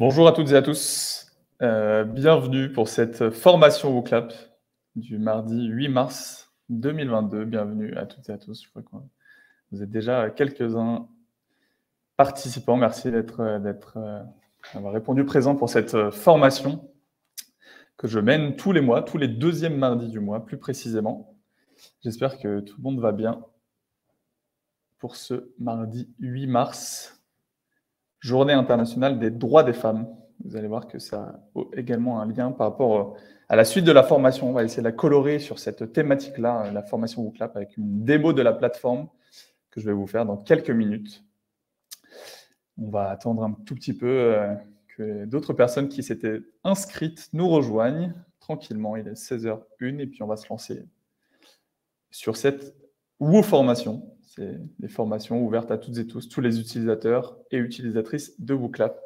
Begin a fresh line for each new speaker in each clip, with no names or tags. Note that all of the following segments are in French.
Bonjour à toutes et à tous. Bienvenue pour cette formation WooClap du mardi 8 mars 2022. Bienvenue à toutes et à tous. Je crois que vous êtes déjà quelques-uns participants. Merci d'avoir répondu présent pour cette formation que je mène tous les mois, tous les deuxièmes mardis du mois, plus précisément. J'espère que tout le monde va bien pour ce mardi 8 mars, Journée internationale des droits des femmes. Vous allez voir que ça a également un lien par rapport à la suite de la formation. On va essayer de la colorer sur cette thématique-là, la formation WooClap, avec une démo de la plateforme que je vais vous faire dans quelques minutes. On va attendre un tout petit peu que d'autres personnes qui s'étaient inscrites nous rejoignent tranquillement. Il est 16h01 et puis on va se lancer sur cette WooFormation. C'est des formations ouvertes à toutes et tous les utilisateurs et utilisatrices de WooClap.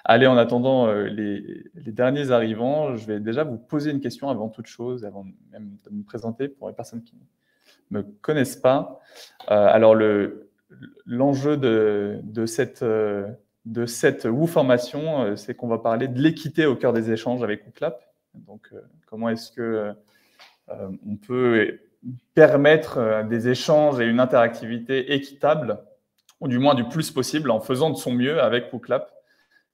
Allez, en attendant les derniers arrivants, je vais déjà vous poser une question avant toute chose, avant même de me présenter pour les personnes qui ne me connaissent pas. Alors, l'enjeu de cette WooFormation, c'est qu'on va parler de l'équité au cœur des échanges avec WooClap. Donc, comment est-ce que on peut permettre des échanges et une interactivité équitable, ou du moins du plus possible, en faisant de son mieux avec WooClap.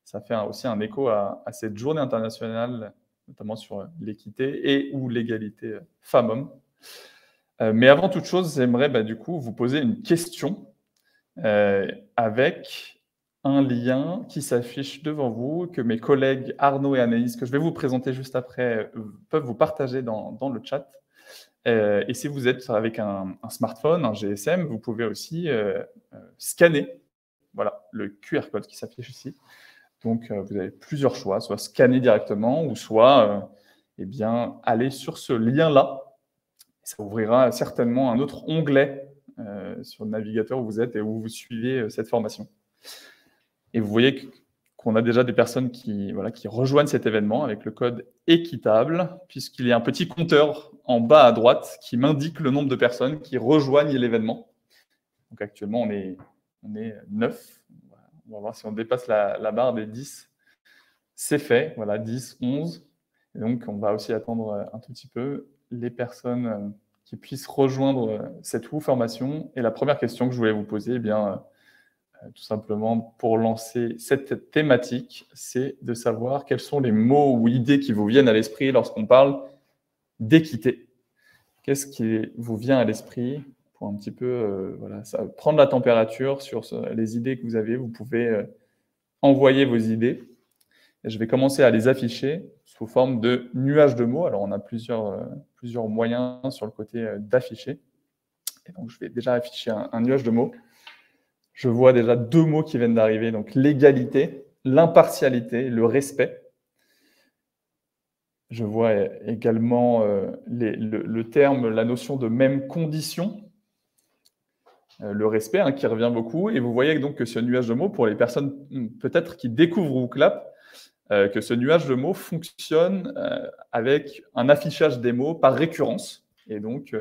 Ça fait aussi un écho à cette journée internationale, notamment sur l'équité et ou l'égalité femmes-hommes. Mais avant toute chose, j'aimerais du coup vous poser une question avec un lien qui s'affiche devant vous, que mes collègues Arnaud et Anaïs, que je vais vous présenter juste après, peuvent vous partager dans le chat. Et si vous êtes avec un smartphone, un GSM, vous pouvez aussi scanner voilà, le QR code qui s'affiche ici. Donc, vous avez plusieurs choix, soit scanner directement ou soit eh bien, aller sur ce lien-là. Ça ouvrira certainement un autre onglet sur le navigateur où vous êtes et où vous suivez cette formation. Et vous voyez qu'on a déjà des personnes qui rejoignent cet événement avec le code équitable, puisqu'il y a un petit compteur en bas à droite qui m'indique le nombre de personnes qui rejoignent l'événement. Donc actuellement, on est 9. On va voir si on dépasse la barre des 10. C'est fait, voilà, 10, 11. Et donc, on va aussi attendre un tout petit peu les personnes qui puissent rejoindre cette WooFormation. Et la première question que je voulais vous poser, eh bien, tout simplement pour lancer cette thématique, c'est de savoir quels sont les mots ou idées qui vous viennent à l'esprit lorsqu'on parle d'équité. Qu'est-ce qui vous vient à l'esprit pour un petit peu prendre la température sur les idées que vous avez. Vous pouvez envoyer vos idées. Et je vais commencer à les afficher sous forme de nuages de mots. Alors, on a plusieurs moyens sur le côté d'afficher. Et donc, je vais déjà afficher un nuage de mots. Je vois déjà 2 mots qui viennent d'arriver, donc l'égalité, l'impartialité, le respect. Je vois également le terme, la notion de même condition, le respect qui revient beaucoup. Et vous voyez donc que ce nuage de mots, pour les personnes peut-être qui découvrent WooClap, que ce nuage de mots fonctionne avec un affichage des mots par récurrence. Et donc,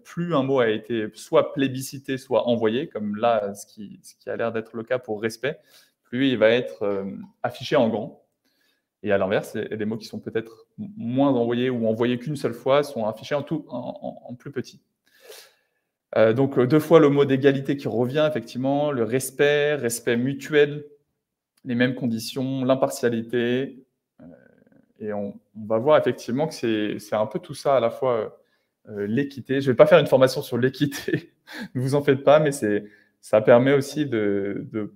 plus un mot a été soit plébiscité, soit envoyé, comme là, ce qui a l'air d'être le cas pour respect, plus il va être affiché en grand. Et à l'inverse, les mots qui sont peut-être moins envoyés ou envoyés qu'une seule fois sont affichés en plus petit. Donc, 2 fois le mot d'égalité qui revient, effectivement, le respect mutuel, les mêmes conditions, l'impartialité. Et on va voir effectivement que c'est un peu tout ça, à la fois l'équité. Je ne vais pas faire une formation sur l'équité, ne vous en faites pas, mais ça permet aussi de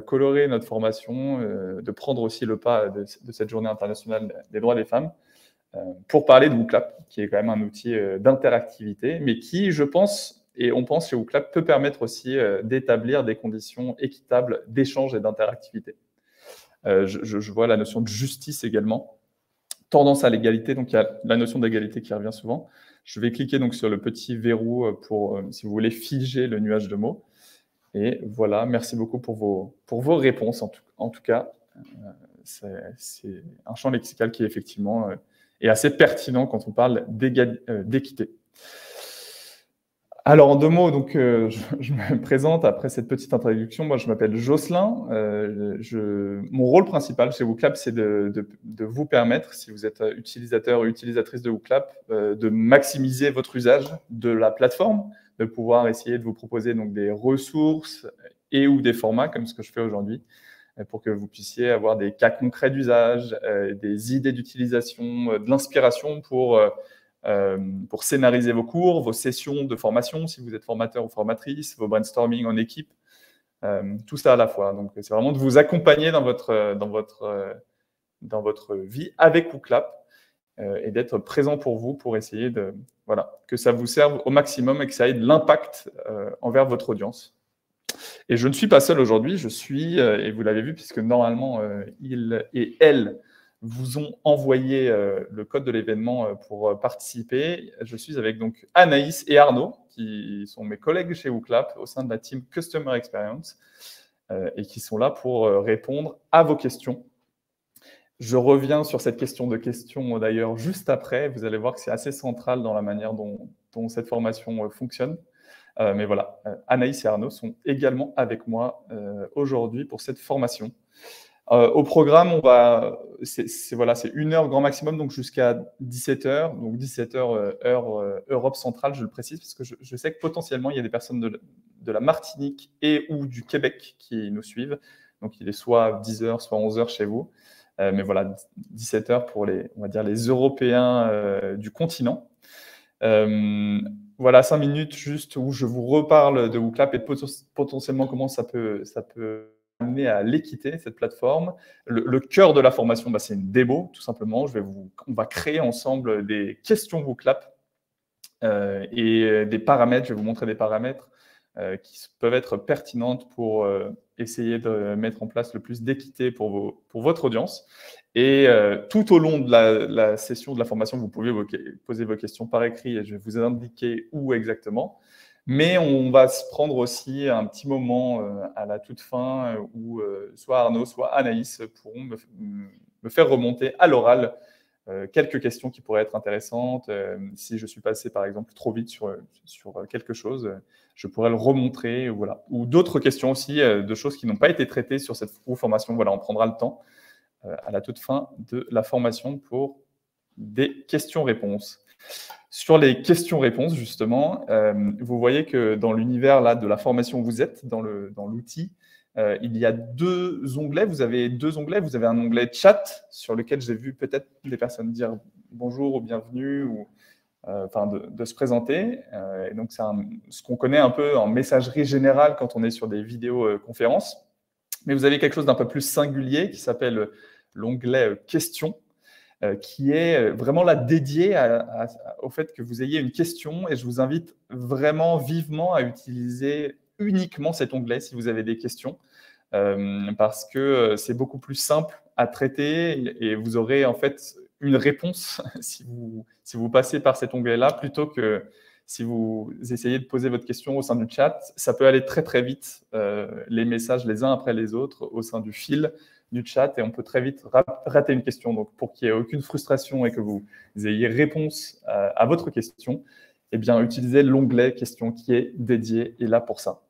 colorer notre formation, de prendre aussi le pas de cette journée internationale des droits des femmes, pour parler de WooClap, qui est quand même un outil d'interactivité, mais qui, je pense, et on pense chez WooClap, peut permettre aussi d'établir des conditions équitables d'échange et d'interactivité. Je vois la notion de justice également. Tendance à l'égalité, donc il y a la notion d'égalité qui revient souvent. Je vais cliquer donc sur le petit verrou pour, si vous voulez, figer le nuage de mots. Et voilà, merci beaucoup pour vos réponses. En tout cas, c'est un champ lexical qui effectivement est assez pertinent quand on parle d'équité. Alors, en 2 mots, donc, je me présente après cette petite introduction. Moi, je m'appelle Jocelyn. Mon rôle principal chez WooClap, c'est de vous permettre, si vous êtes utilisateur ou utilisatrice de WooClap, de maximiser votre usage de la plateforme, de pouvoir essayer de vous proposer donc des ressources et ou des formats comme ce que je fais aujourd'hui, pour que vous puissiez avoir des cas concrets d'usage, des idées d'utilisation, de l'inspiration pour scénariser vos cours, vos sessions de formation, si vous êtes formateur ou formatrice, vos brainstorming en équipe, tout ça à la fois. Donc, c'est vraiment de vous accompagner dans votre vie avec WooClap et d'être présent pour vous pour essayer que ça vous serve au maximum et que ça ait de l'impact envers votre audience. Et je ne suis pas seul aujourd'hui, je suis, et vous l'avez vu, puisque normalement, il et elle vous ont envoyé le code de l'événement pour participer. Je suis avec donc Anaïs et Arnaud, qui sont mes collègues chez WooClap au sein de la team Customer Experience et qui sont là pour répondre à vos questions. Je reviens sur cette question de questions d'ailleurs juste après. Vous allez voir que c'est assez central dans la manière dont cette formation fonctionne. Mais voilà, Anaïs et Arnaud sont également avec moi aujourd'hui pour cette formation. Au programme, c'est 1 heure grand maximum, donc jusqu'à 17h. Donc 17h, heure Europe centrale, je le précise, parce que je sais que potentiellement, il y a des personnes de la Martinique et ou du Québec qui nous suivent. Donc il est soit 10h, soit 11h chez vous. Mais voilà, 17h pour on va dire les Européens du continent. Voilà, 5 minutes juste où je vous reparle de WooClap et potentiellement comment ça peut amener à l'équité, cette plateforme. Le cœur de la formation, c'est une démo, tout simplement. On va créer ensemble des questions WooClap et des paramètres. Je vais vous montrer des paramètres qui peuvent être pertinentes pour essayer de mettre en place le plus d'équité pour votre audience. Et tout au long de la session de la formation, vous pouvez poser vos questions par écrit et je vais vous indiquer où exactement. Mais on va se prendre aussi un petit moment à la toute fin où soit Arnaud, soit Anaïs pourront me faire remonter à l'oral quelques questions qui pourraient être intéressantes. Si je suis passé, par exemple, trop vite sur quelque chose, je pourrais le remontrer. Voilà. Ou d'autres questions aussi, de choses qui n'ont pas été traitées sur cette formation. Voilà, on prendra le temps à la toute fin de la formation pour des questions-réponses. Sur les questions-réponses, justement, vous voyez que dans l'univers là, de la formation où vous êtes, dans l'outil, il y a 2 onglets. Vous avez 2 onglets. Vous avez un onglet chat sur lequel j'ai vu peut-être des personnes dire bonjour ou bienvenue ou de se présenter. Et donc, c'est ce qu'on connaît un peu en messagerie générale quand on est sur des vidéoconférences. Mais vous avez quelque chose d'un peu plus singulier qui s'appelle l'onglet questions, qui est vraiment là dédié au fait que vous ayez une question. Et je vous invite vraiment vivement à utiliser uniquement cet onglet si vous avez des questions, parce que c'est beaucoup plus simple à traiter et vous aurez en fait une réponse si vous passez par cet onglet-là, plutôt que si vous essayez de poser votre question au sein du chat. Ça peut aller très très vite, les messages les uns après les autres au sein du fil du chat, et on peut très vite rater une question. Donc, pour qu'il n'y ait aucune frustration et que vous ayez réponse à votre question, eh bien, utilisez l'onglet questions qui est dédié et là pour ça.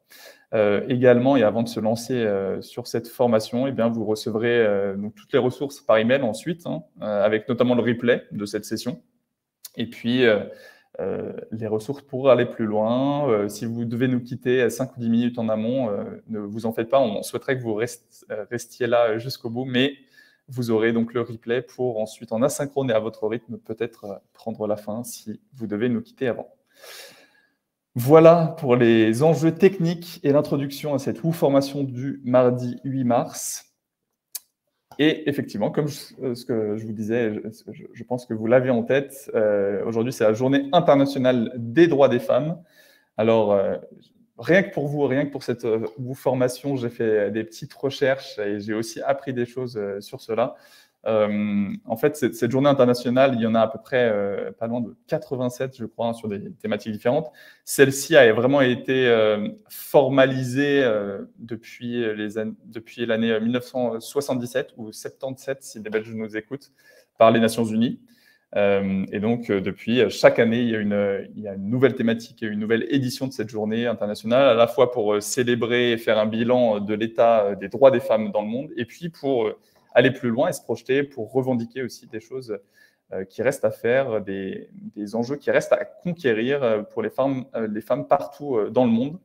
Également, et avant de se lancer sur cette formation, eh bien, vous recevrez donc toutes les ressources par email ensuite, avec notamment le replay de cette session. Et puis, les ressources pour aller plus loin. Si vous devez nous quitter 5 ou 10 minutes en amont, ne vous en faites pas. On souhaiterait que vous restiez là jusqu'au bout, mais vous aurez donc le replay pour ensuite, en asynchrone et à votre rythme, peut-être prendre la fin si vous devez nous quitter avant. Voilà pour les enjeux techniques et l'introduction à cette formation du mardi 8 mars. Et effectivement, comme ce que je vous disais, je pense que vous l'avez en tête, aujourd'hui c'est la journée internationale des droits des femmes. Alors, rien que pour vous, rien que pour cette formation, j'ai fait des petites recherches et j'ai aussi appris des choses sur cela. En fait, cette journée internationale, il y en a à peu près pas loin de 87, je crois, sur des thématiques différentes. Celle-ci a vraiment été formalisée depuis l'année 1977 ou 77, si les Belges nous écoutent, par les Nations Unies. Et donc, depuis, chaque année, il y a une nouvelle thématique, une nouvelle édition de cette journée internationale, à la fois pour célébrer et faire un bilan de l'état des droits des femmes dans le monde, et puis pour aller plus loin et se projeter, pour revendiquer aussi des choses qui restent à faire, des enjeux qui restent à conquérir pour les femmes partout dans le monde.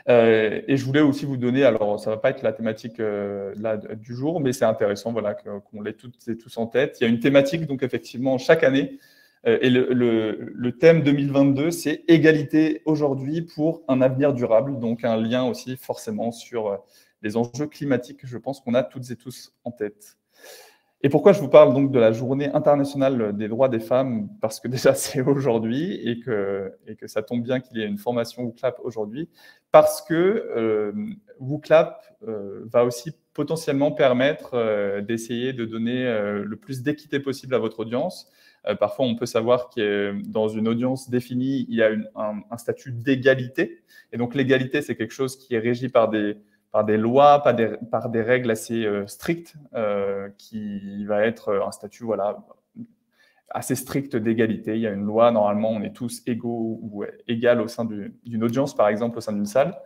Et je voulais aussi vous donner, alors ça ne va pas être la thématique là, du jour, mais c'est intéressant voilà, qu'on l'ait toutes et tous en tête. Il y a une thématique, donc effectivement, chaque année, et le thème 2022, c'est égalité aujourd'hui pour un avenir durable, donc un lien aussi forcément sur les enjeux climatiques, je pense qu'on a toutes et tous en tête. Et pourquoi je vous parle donc de la Journée internationale des droits des femmes? Parce que déjà, c'est aujourd'hui et que ça tombe bien qu'il y ait une formation WooClap aujourd'hui, parce que WooClap va aussi potentiellement permettre d'essayer de donner le plus d'équité possible à votre audience. Parfois, on peut savoir que dans une audience définie, il y a un statut d'égalité. Et donc, l'égalité, c'est quelque chose qui est régi par des lois, par des règles assez strictes, qui va être un statut voilà, assez strict d'égalité. Il y a une loi, normalement, on est tous égaux ou égales au sein d'une audience, par exemple, au sein d'une salle.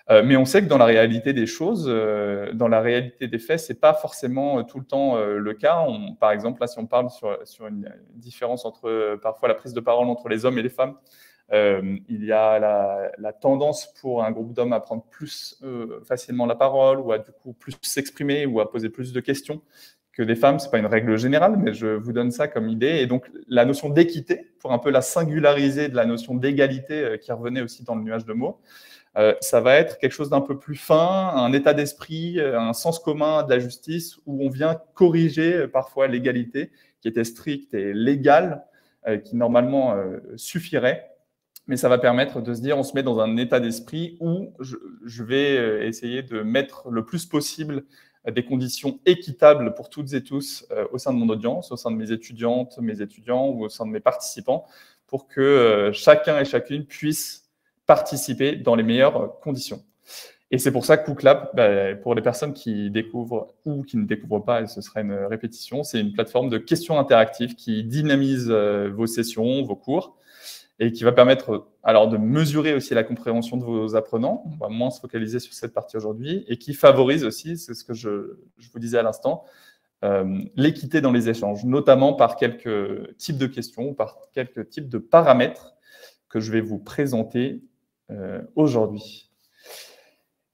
Mais on sait que dans la réalité des choses, dans la réalité des faits, ce n'est pas forcément tout le temps le cas. Par exemple, là, si on parle sur une différence entre parfois la prise de parole entre les hommes et les femmes, il y a la tendance pour un groupe d'hommes à prendre plus facilement la parole ou à du coup plus s'exprimer ou à poser plus de questions que des femmes. Ce n'est pas une règle générale, mais je vous donne ça comme idée. Et donc, la notion d'équité, pour un peu la singulariser de la notion d'égalité qui revenait aussi dans le nuage de mots, ça va être quelque chose d'un peu plus fin, un état d'esprit, un sens commun de la justice où on vient corriger parfois l'égalité qui était stricte et légale, qui normalement suffirait. Mais ça va permettre de se dire, on se met dans un état d'esprit où je vais essayer de mettre le plus possible des conditions équitables pour toutes et tous au sein de mon audience, au sein de mes étudiantes, mes étudiants ou au sein de mes participants, pour que chacun et chacune puisse participer dans les meilleures conditions. Et c'est pour ça que WooClap, pour les personnes qui découvrent ou qui ne découvrent pas, et ce serait une répétition, c'est une plateforme de questions interactives qui dynamise vos sessions, vos cours, et qui va permettre alors de mesurer aussi la compréhension de vos apprenants. On va moins se focaliser sur cette partie aujourd'hui, et qui favorise aussi, c'est ce que je vous disais à l'instant, l'équité dans les échanges, notamment par quelques types de questions, par quelques types de paramètres que je vais vous présenter aujourd'hui.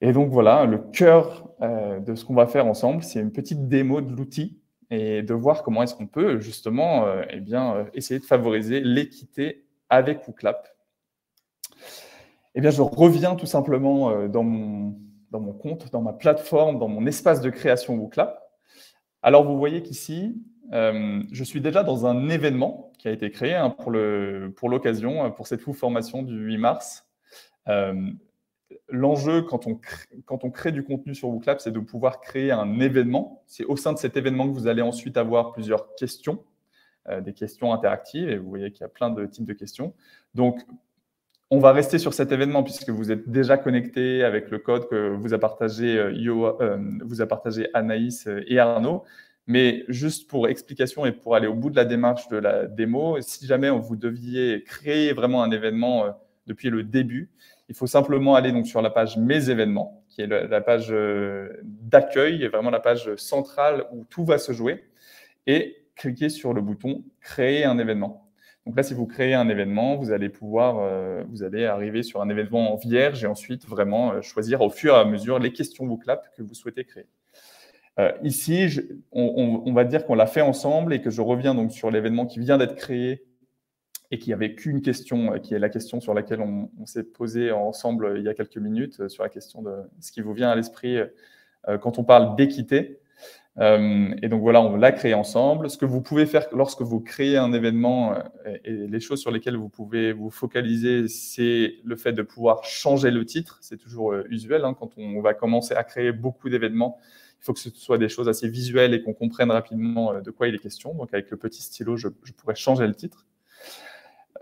Et donc voilà, le cœur de ce qu'on va faire ensemble, c'est une petite démo de l'outil et de voir comment est-ce qu'on peut justement essayer de favoriser l'équité avec WooClap. Eh bien, je reviens tout simplement dans mon compte, dans ma plateforme, dans mon espace de création WooClap. Alors, vous voyez qu'ici, je suis déjà dans un événement qui a été créé pour l'occasion, pour cette formation du 8 mars. L'enjeu, quand on crée du contenu sur WooClap, c'est de pouvoir créer un événement. C'est au sein de cet événement que vous allez ensuite avoir plusieurs questions, des questions interactives, et vous voyez qu'il y a plein de types de questions. Donc, on va rester sur cet événement puisque vous êtes déjà connecté avec le code que vous a partagé Anaïs et Arnaud. Mais juste pour explication et pour aller au bout de la démarche de la démo, si jamais vous deviez créer vraiment un événement depuis le début, il faut simplement aller donc sur la page Mes événements, qui est la page d'accueil, vraiment la page centrale où tout va se jouer, et cliquer sur le bouton Créer un événement. Donc là, si vous créez un événement, vous allez arriver sur un événement en vierge et ensuite vraiment choisir au fur et à mesure les questions WooClap que vous souhaitez créer. Ici, on va dire qu'on l'a fait ensemble et que je reviens donc sur l'événement qui vient d'être créé et qui n'avait qu'une question, qui est la question sur laquelle on s'est posé ensemble il y a quelques minutes, sur la question de ce qui vous vient à l'esprit quand on parle d'équité. Et donc voilà, on l'a créé ensemble. Ce que vous pouvez faire lorsque vous créez un événement et les choses sur lesquelles vous pouvez vous focaliser, c'est le fait de pouvoir changer le titre. C'est toujours usuel quand on va commencer à créer beaucoup d'événements. Il faut que ce soit des choses assez visuelles et qu'on comprenne rapidement de quoi il est question. Donc avec le petit stylo, je pourrais changer le titre.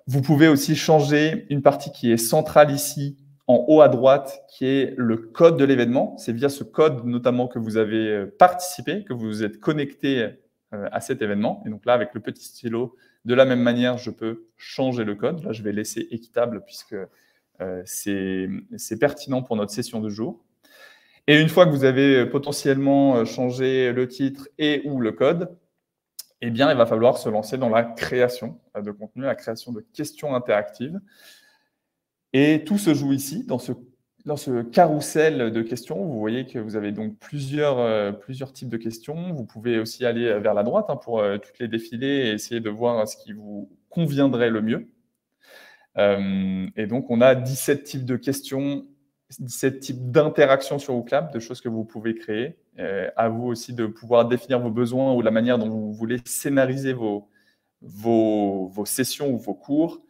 Vous pouvez aussi changer une partie qui est centrale ici, en haut à droite, qui est le code de l'événement. C'est via ce code notamment que vous avez participé, que vous vous êtes connecté à cet événement. Et donc là, avec le petit stylo, de la même manière, je peux changer le code. Là, je vais laisser équitable puisque c'est pertinent pour notre session de jour. Et une fois que vous avez potentiellement changé le titre et ou le code, eh bien, il va falloir se lancer dans la création de contenu, la création de questions interactives. Et tout se joue ici, dans ce carrousel de questions. Vous voyez que vous avez donc plusieurs types de questions. Vous pouvez aussi aller vers la droite pour toutes les défiler et essayer de voir ce qui vous conviendrait le mieux. Et donc, on a 17 types de questions, 17 types d'interactions sur WooClap, de choses que vous pouvez créer. À vous aussi de pouvoir définir vos besoins ou la manière dont vous voulez scénariser vos sessions ou vos cours.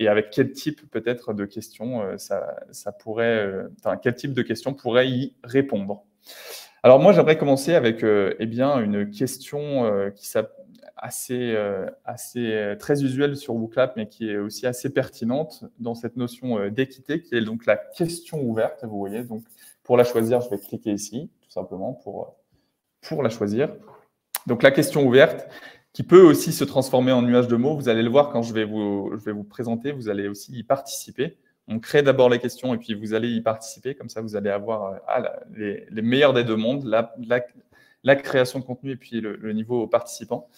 Et avec quel type peut-être de questions ça pourrait, quel type de questions pourrait y répondre. Alors moi, j'aimerais commencer avec une question qui très usuelle sur WooClap, mais qui est aussi assez pertinente dans cette notion d'équité, qui est donc la question ouverte. Vous voyez, donc pour la choisir, je vais cliquer ici, tout simplement pour la choisir. Donc la question ouverte, qui peut aussi se transformer en nuage de mots. Vous allez le voir quand je vais vous présenter, vous allez aussi y participer. On crée d'abord les questions et puis vous allez y participer. Comme ça, vous allez avoir les meilleurs des deux mondes, la création de contenu et puis le niveau participant.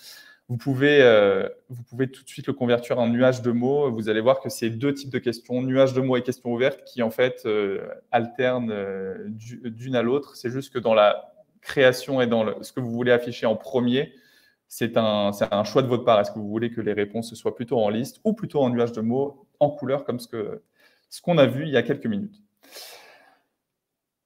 Vous pouvez tout de suite le convertir en nuage de mots. Vous allez voir que c'est deux types de questions, nuage de mots et questions ouvertes, qui en fait alternent d'une à l'autre. C'est juste que dans la création et dans ce que vous voulez afficher en premier, c'est un choix de votre part. Est-ce que vous voulez que les réponses soient plutôt en liste ou plutôt en nuage de mots, en couleur, comme ce qu'on a vu il y a quelques minutes.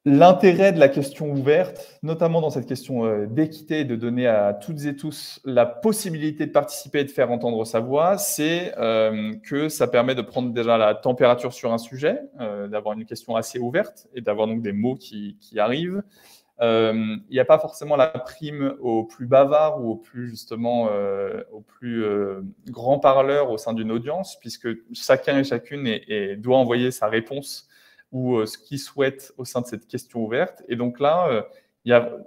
L'intérêt de la question ouverte, notamment dans cette question d'équité et de donner à toutes et tous la possibilité de participer et de faire entendre sa voix, c'est que ça permet de prendre déjà la température sur un sujet, d'avoir une question assez ouverte et d'avoir donc des mots qui arrivent. Il n'y a pas forcément la prime au plus bavard ou au plus justement au plus grand parleur au sein d'une audience, puisque chacun et chacune doit envoyer sa réponse ou ce qu'il souhaite au sein de cette question ouverte. Et donc là,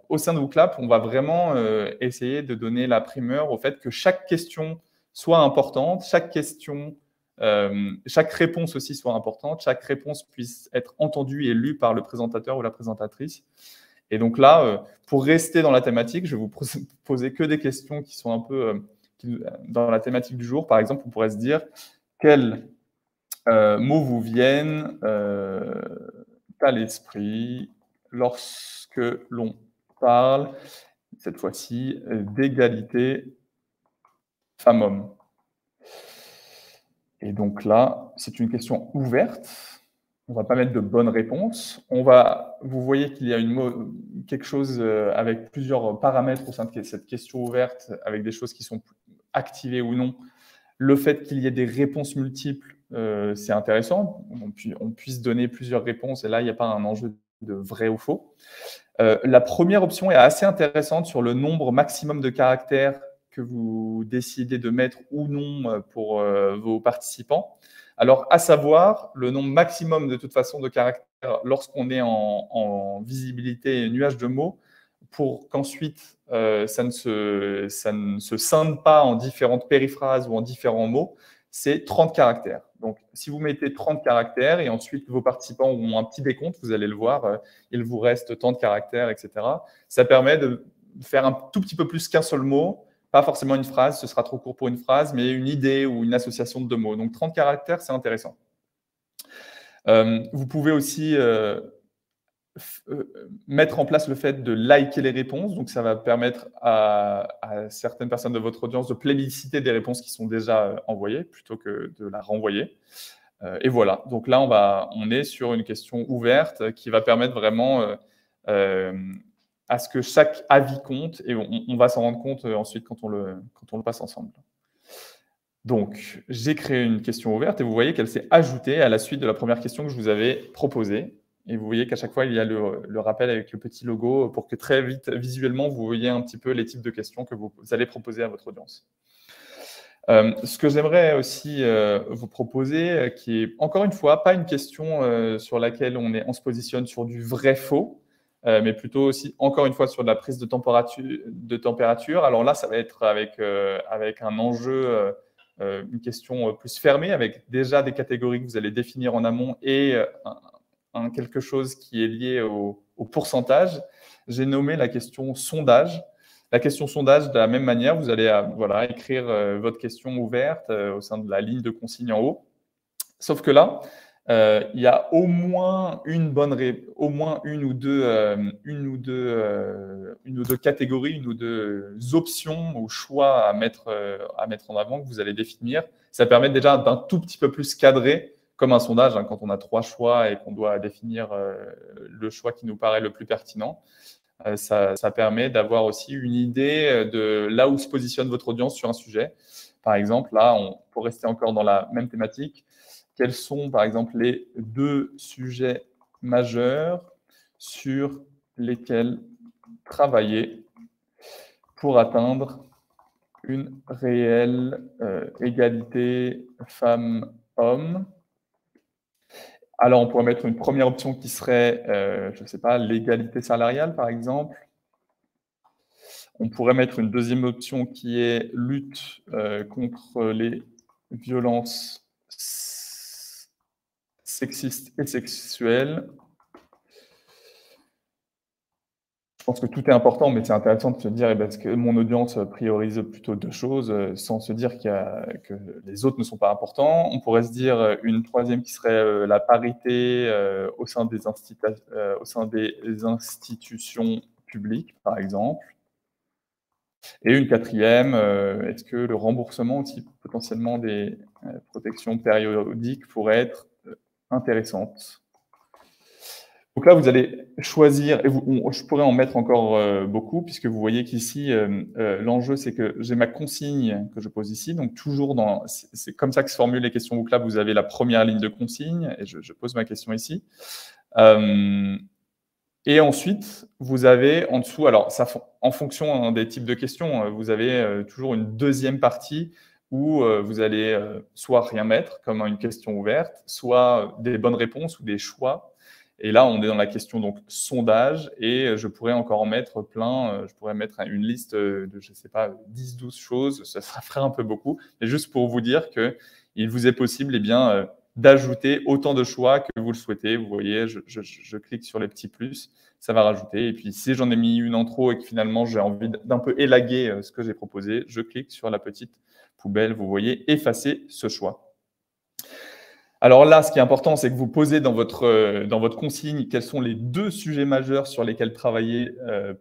au sein de WooClap, on va vraiment essayer de donner la primeur au fait que chaque question soit importante, chaque réponse aussi soit importante, chaque réponse puisse être entendue et lue par le présentateur ou la présentatrice. Et donc là, pour rester dans la thématique, je vais vous poser que des questions qui sont un peu dans la thématique du jour. Par exemple, on pourrait se dire quels mots vous viennent à l'esprit lorsque l'on parle, cette fois-ci, d'égalité femmes-hommes. Et donc là, c'est une question ouverte. On ne va pas mettre de bonnes réponses. Vous voyez qu'il y a quelque chose avec plusieurs paramètres au sein de cette question ouverte, avec des choses qui sont activées ou non. Le fait qu'il y ait des réponses multiples, c'est intéressant. On puisse donner plusieurs réponses et là, il n'y a pas un enjeu de vrai ou faux. La première option est assez intéressante sur le nombre maximum de caractères que vous décidez de mettre ou non pour vos participants. Alors, à savoir, le nombre maximum de toute façon de caractères lorsqu'on est en visibilité nuage de mots, pour qu'ensuite ça ne se scinde pas en différentes périphrases ou en différents mots, c'est 30 caractères. Donc, si vous mettez 30 caractères et ensuite vos participants ont un petit décompte, vous allez le voir, il vous reste tant de caractères, etc. Ça permet de faire un tout petit peu plus qu'un seul mot, pas forcément une phrase, ce sera trop court pour une phrase, mais une idée ou une association de deux mots. Donc, 30 caractères, c'est intéressant. Vous pouvez aussi mettre en place le fait de liker les réponses. Donc, ça va permettre à certaines personnes de votre audience de plébisciter des réponses qui sont déjà envoyées plutôt que de la renvoyer. Et voilà. Donc là, on est sur une question ouverte qui va permettre vraiment à ce que chaque avis compte et on va s'en rendre compte ensuite quand on le passe ensemble. Donc, j'ai créé une question ouverte et vous voyez qu'elle s'est ajoutée à la suite de la première question que je vous avais proposée. Et vous voyez qu'à chaque fois, il y a le rappel avec le petit logo pour que très vite, visuellement, vous voyez un petit peu les types de questions que vous allez proposer à votre audience. Ce que j'aimerais aussi vous proposer, qui est encore une fois pas une question sur laquelle on se positionne sur du vrai-faux, mais plutôt aussi, encore une fois, sur de la prise de température. Alors là, ça va être avec un enjeu, une question plus fermée, avec déjà des catégories que vous allez définir en amont et quelque chose qui est lié au pourcentage. J'ai nommé la question sondage. La question sondage, de la même manière, vous allez voilà, écrire votre question ouverte au sein de la ligne de consigne en haut. Sauf que là, il y a au moins une ou deux catégories, une ou deux options ou choix à mettre en avant que vous allez définir. Ça permet déjà d'un tout petit peu plus cadrer, comme un sondage, hein, quand on a 3 choix et qu'on doit définir le choix qui nous paraît le plus pertinent. Ça permet d'avoir aussi une idée de là où se positionne votre audience sur un sujet. Par exemple, là, pour rester encore dans la même thématique, quels sont, par exemple, les 2 sujets majeurs sur lesquels travailler pour atteindre une réelle égalité femmes-hommes? Alors, on pourrait mettre une première option qui serait, je ne sais pas, l'égalité salariale, par exemple. On pourrait mettre une deuxième option qui est lutte contre les violences sexistes et sexuelles. Je pense que tout est important, mais c'est intéressant de se dire, est-ce que mon audience priorise plutôt 2 choses, sans se dire que les autres ne sont pas importants. On pourrait se dire une troisième qui serait la parité au sein des institutions publiques, par exemple. Et une quatrième, est-ce que le remboursement aussi potentiellement des protections périodiques pourrait être intéressante? Donc là, vous allez choisir, et je pourrais en mettre encore beaucoup, puisque vous voyez qu'ici, l'enjeu, c'est que j'ai ma consigne que je pose ici. Donc toujours c'est comme ça que se formulent les questions Booklab. Vous avez la première ligne de consigne, et je pose ma question ici. Et ensuite, vous avez en dessous, alors ça, en fonction des types de questions, vous avez toujours une deuxième partie où vous allez soit rien mettre, comme une question ouverte, soit des bonnes réponses ou des choix. Et là, on est dans la question donc sondage, et je pourrais encore en mettre plein. Je pourrais mettre une liste de, je ne sais pas, 10-12 choses. Ça ferait un peu beaucoup, mais juste pour vous dire qu'il vous est possible, d'ajouter autant de choix que vous le souhaitez. Vous voyez, je clique sur les petits plus, ça va rajouter. Et puis, si j'en ai mis une en trop et que finalement, j'ai envie d'un peu élaguer ce que j'ai proposé, je clique sur la petite poubelle. Vous voyez, effacer ce choix. Alors là, ce qui est important, c'est que vous posez dans votre consigne quels sont les 2 sujets majeurs sur lesquels travailler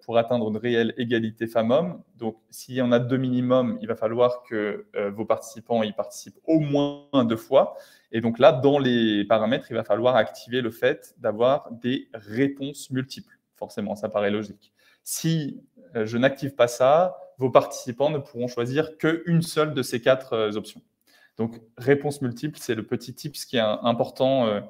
pour atteindre une réelle égalité femmes-hommes. Donc, s'il y en a 2 minimum, il va falloir que vos participants y participent au moins 2 fois. Et donc là, dans les paramètres, il va falloir activer le fait d'avoir des réponses multiples. Forcément, ça paraît logique. Si je n'active pas ça, vos participants ne pourront choisir qu'une seule de ces 4 options. Donc, réponse multiple, c'est le petit tips qui est important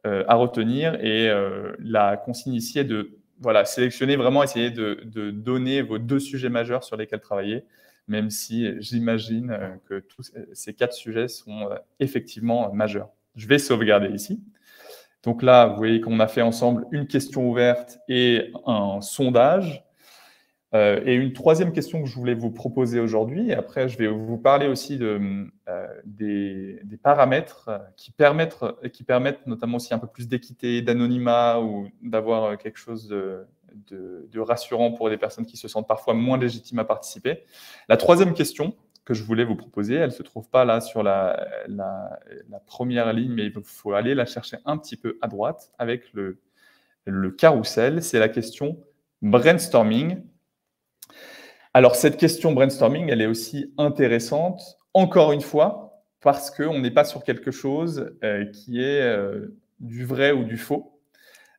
à retenir. Et la consigne ici est de sélectionner vraiment, essayer de donner vos 2 sujets majeurs sur lesquels travailler, même si j'imagine que tous ces 4 sujets sont effectivement majeurs. Je vais sauvegarder ici. Donc là, vous voyez qu'on a fait ensemble une question ouverte et un sondage. Et une troisième question que je voulais vous proposer aujourd'hui, et après je vais vous parler aussi des paramètres qui permettent notamment aussi un peu plus d'équité, d'anonymat, ou d'avoir quelque chose de rassurant pour des personnes qui se sentent parfois moins légitimes à participer. La troisième question que je voulais vous proposer, elle ne se trouve pas là sur la première ligne, mais il faut aller la chercher un petit peu à droite avec le carrousel. C'est la question brainstorming. Alors, cette question brainstorming, elle est aussi intéressante, encore une fois, parce qu'on n'est pas sur quelque chose qui est du vrai ou du faux.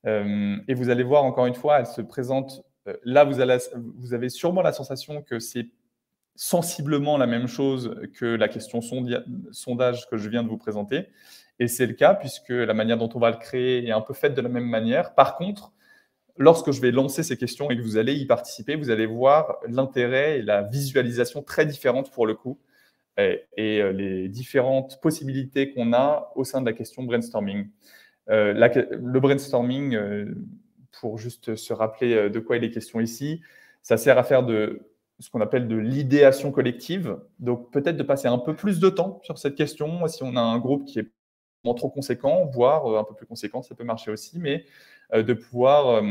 Et vous allez voir, encore une fois, elle se présente. Là, vous avez sûrement la sensation que c'est sensiblement la même chose que la question sondage que je viens de vous présenter. Et c'est le cas, puisque la manière dont on va le créer est un peu faite de la même manière. Par contre, lorsque je vais lancer ces questions et que vous allez y participer, vous allez voir l'intérêt et la visualisation très différente pour le coup, et les différentes possibilités qu'on a au sein de la question brainstorming. Le brainstorming, pour juste se rappeler de quoi il est question ici, ça sert à faire de ce qu'on appelle de l'idéation collective. Donc, peut-être de passer un peu plus de temps sur cette question. Si on a un groupe qui est trop conséquent, voire un peu plus conséquent, ça peut marcher aussi, mais de pouvoir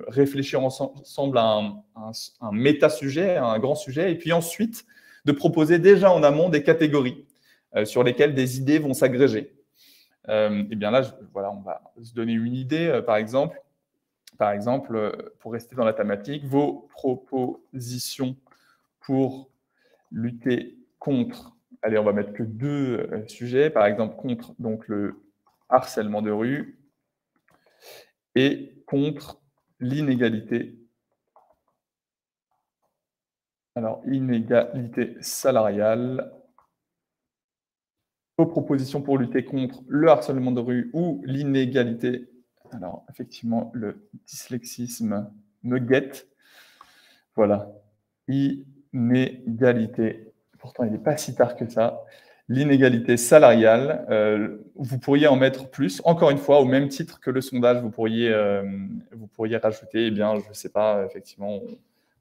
réfléchir ensemble à un méta-sujet, à un grand sujet, et puis ensuite de proposer déjà en amont des catégories sur lesquelles des idées vont s'agréger. Et bien là, voilà, on va se donner une idée, par exemple, pour rester dans la thématique, vos propositions pour lutter contre, allez, on va mettre que 2 sujets, par exemple, contre donc le harcèlement de rue et contre l'inégalité. Alors, inégalité salariale. Vos propositions pour lutter contre le harcèlement de rue ou l'inégalité. Alors, effectivement, le dyslexisme me guette. Voilà. Inégalité. Pourtant, il n'est pas si tard que ça. L'inégalité salariale, vous pourriez en mettre plus. Encore une fois, au même titre que le sondage, vous pourriez rajouter, eh bien, je ne sais pas, effectivement,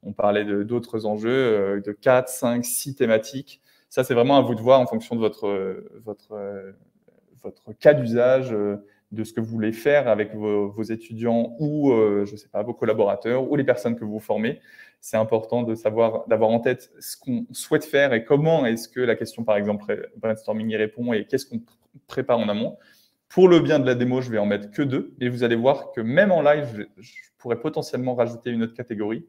on parlait d'autres enjeux, de 4, 5, 6 thématiques. Ça, c'est vraiment à vous de voir en fonction de votre cas d'usage, de ce que vous voulez faire avec vos étudiants ou, je ne sais pas, vos collaborateurs ou les personnes que vous formez. C'est important de savoir, d'avoir en tête ce qu'on souhaite faire et comment est-ce que la question, par exemple, brainstorming y répond et qu'est-ce qu'on prépare en amont. Pour le bien de la démo, je vais en mettre que 2 et vous allez voir que même en live, je pourrais potentiellement rajouter une autre catégorie.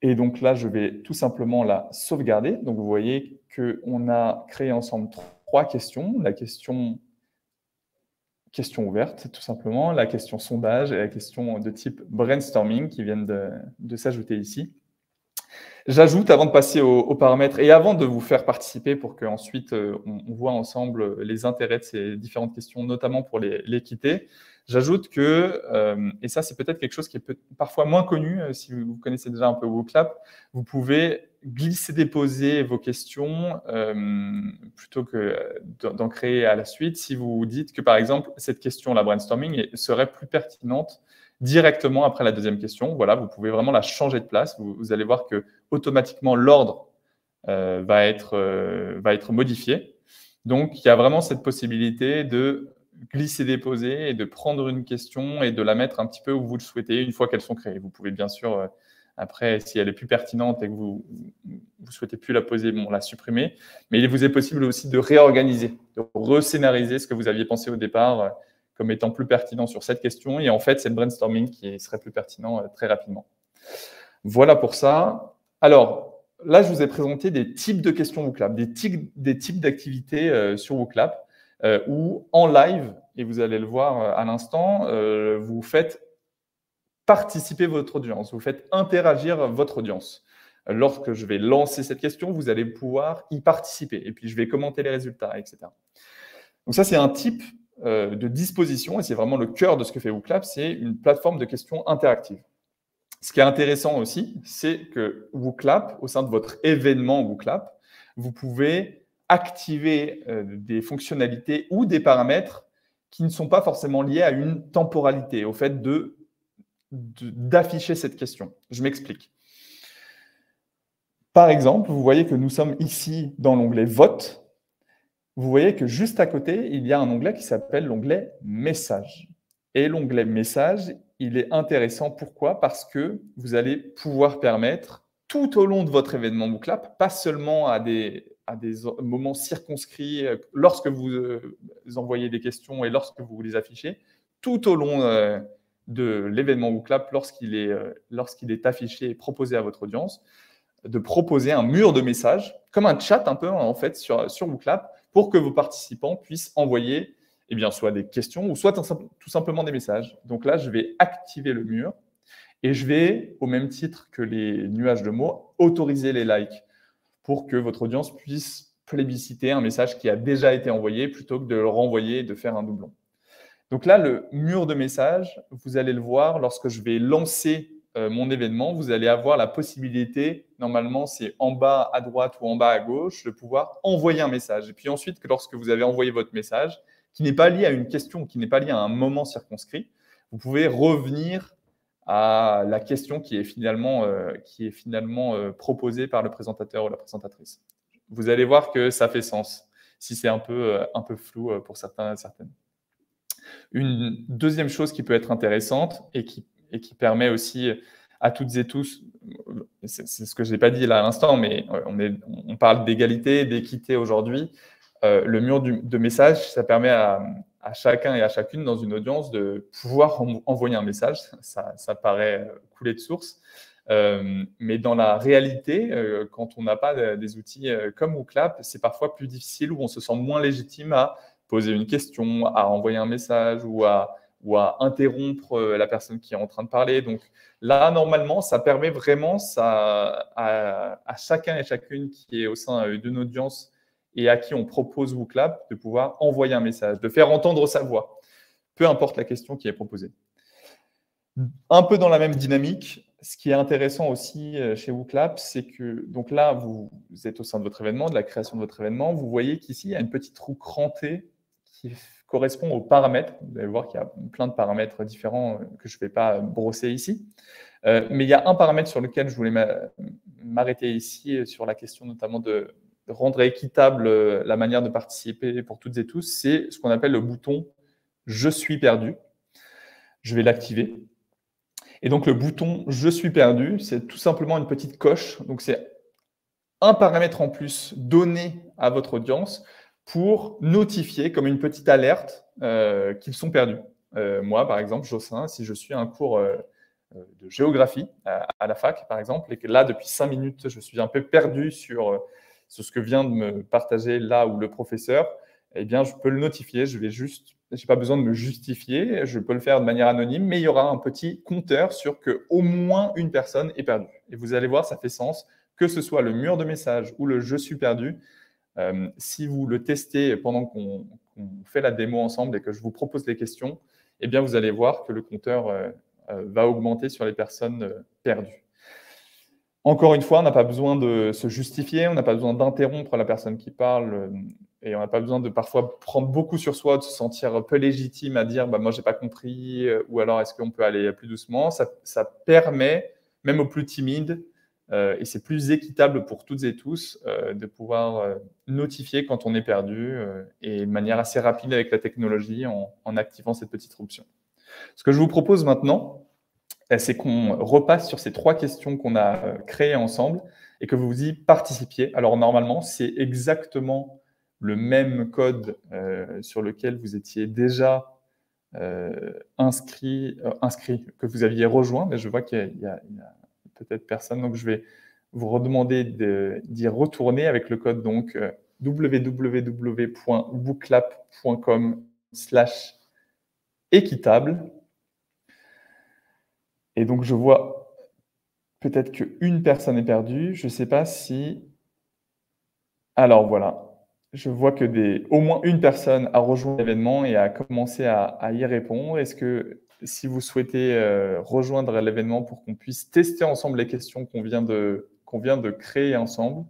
Et donc là, je vais tout simplement la sauvegarder. Donc vous voyez qu'on a créé ensemble 3 questions. La question ouverte, tout simplement, la question sondage et la question de type brainstorming qui viennent de s'ajouter ici. J'ajoute, avant de passer aux paramètres et avant de vous faire participer pour qu'ensuite on voit ensemble les intérêts de ces différentes questions, notamment pour l'équité, j'ajoute que, et ça c'est peut-être quelque chose qui est parfois moins connu, si vous connaissez déjà un peu WooClap, vous pouvez glisser-déposer vos questions plutôt que d'en créer à la suite. Si vous dites que par exemple cette question, la brainstorming, serait plus pertinente directement après la deuxième question, voilà, vous pouvez vraiment la changer de place. Vous allez voir que automatiquement l'ordre va être modifié. Donc, il y a vraiment cette possibilité de glisser-déposer et de prendre une question et de la mettre un petit peu où vous le souhaitez une fois qu'elles sont créées. Vous pouvez bien sûr, après, si elle est plus pertinente et que vous ne souhaitez plus la poser, bon, la supprimer. Mais il vous est possible aussi de réorganiser, de rescénariser ce que vous aviez pensé au départ comme étant plus pertinent sur cette question. Et en fait, c'est le brainstorming qui serait plus pertinent très rapidement. Voilà pour ça. Alors, là, je vous ai présenté des types de questions WooClap, des types d'activités sur WooClap, où en live, et vous allez le voir à l'instant, vous faites participer votre audience, vous faites interagir votre audience. Lorsque je vais lancer cette question, vous allez pouvoir y participer, et puis je vais commenter les résultats, etc. Donc ça, c'est un type de disposition, et c'est vraiment le cœur de ce que fait WooClap, c'est une plateforme de questions interactive. Ce qui est intéressant aussi, c'est que WooClap, au sein de votre événement WooClap, vous pouvez activer des fonctionnalités ou des paramètres qui ne sont pas forcément liés à une temporalité, au fait d'afficher cette question. Je m'explique. Par exemple, vous voyez que nous sommes ici dans l'onglet « Vote ». Vous voyez que juste à côté, il y a un onglet qui s'appelle l'onglet « Messages ». Et l'onglet « Messages », il est intéressant. Pourquoi? Parce que vous allez pouvoir permettre, tout au long de votre événement WooClap, pas seulement à des moments circonscrits, lorsque vous envoyez des questions et lorsque vous les affichez, tout au long de l'événement WooClap, lorsqu'il est affiché et proposé à votre audience, de proposer un mur de messages, comme un chat un peu en fait sur WooClap, pour que vos participants puissent envoyer eh bien, soit des questions ou soit tout simplement des messages. Donc là, je vais activer le mur et je vais, au même titre que les nuages de mots, autoriser les likes pour que votre audience puisse plébisciter un message qui a déjà été envoyé plutôt que de le renvoyer et de faire un doublon. Donc là, le mur de messages, vous allez le voir lorsque je vais lancer mon événement, vous allez avoir la possibilité, normalement c'est en bas à droite ou en bas à gauche, de pouvoir envoyer un message. Et puis ensuite, lorsque vous avez envoyé votre message, qui n'est pas lié à une question, qui n'est pas lié à un moment circonscrit, vous pouvez revenir à la question qui est finalement proposée par le présentateur ou la présentatrice. Vous allez voir que ça fait sens, si c'est un peu flou pour certains et certaines. Une deuxième chose qui peut être intéressante et qui permet aussi à toutes et tous, c'est ce que je n'ai pas dit là à l'instant, mais on parle d'égalité, d'équité aujourd'hui. Le mur de message, ça permet à chacun et à chacune dans une audience de pouvoir envoyer un message. Ça paraît couler de source. Mais dans la réalité, quand on n'a pas des outils comme WooClap, c'est parfois plus difficile, où on se sent moins légitime à poser une question, à envoyer un message ou à interrompre la personne qui est en train de parler. Donc là, normalement, ça permet vraiment à chacun et chacune qui est au sein d'une audience et à qui on propose WooClap de pouvoir envoyer un message, de faire entendre sa voix, peu importe la question qui est proposée. Un peu dans la même dynamique, ce qui est intéressant aussi chez WooClap, c'est que donc là, vous êtes au sein de votre événement, de la création de votre événement. Vous voyez qu'ici, il y a une petite roue crantée qui correspond aux paramètres. Vous allez voir qu'il y a plein de paramètres différents que je ne vais pas brosser ici. Mais il y a un paramètre sur lequel je voulais m'arrêter ici, sur la question notamment de rendre équitable la manière de participer pour toutes et tous, c'est ce qu'on appelle le bouton « Je suis perdu ». Je vais l'activer. Et donc, le bouton « Je suis perdu », c'est tout simplement une petite coche. Donc, c'est un paramètre en plus donné à votre audience pour notifier comme une petite alerte qu'ils sont perdus. Moi, par exemple, Jocelyn, si je suis à un cours de géographie à la fac, par exemple, et que là, depuis 5 minutes, je suis un peu perdu sur ce que vient de me partager là ou le professeur, eh bien, je peux le notifier. Je n'ai pas besoin de me justifier. Je peux le faire de manière anonyme, mais il y aura un petit compteur sur qu'au moins une personne est perdue. Et vous allez voir, ça fait sens, que ce soit le mur de message ou le « Je suis perdu ». Si vous le testez pendant qu'on fait la démo ensemble et que je vous propose des questions, eh bien, vous allez voir que le compteur va augmenter sur les personnes perdues. Encore une fois, on n'a pas besoin de se justifier, on n'a pas besoin d'interrompre la personne qui parle et on n'a pas besoin de parfois prendre beaucoup sur soi, de se sentir peu légitime à dire bah, « moi, je n'ai pas compris » ou alors « est-ce qu'on peut aller plus doucement ?» Ça permet, même aux plus timides, et c'est plus équitable pour toutes et tous de pouvoir notifier quand on est perdu et de manière assez rapide avec la technologie en activant cette petite option. Ce que je vous propose maintenant, c'est qu'on repasse sur ces 3 questions qu'on a créées ensemble et que vous y participiez. Alors normalement, c'est exactement le même code sur lequel vous étiez déjà inscrit, que vous aviez rejoint, mais je vois qu'il y a peut-être personne, donc je vais vous redemander d'y retourner avec le code donc www.wooClap.com/équitable. Et donc, je vois peut-être qu'une personne est perdue. Je ne sais pas si… Alors, voilà. Je vois que au moins une personne a rejoint l'événement et a commencé à y répondre. Est-ce que, si vous souhaitez rejoindre l'événement pour qu'on puisse tester ensemble les questions qu'on vient de créer ensemble?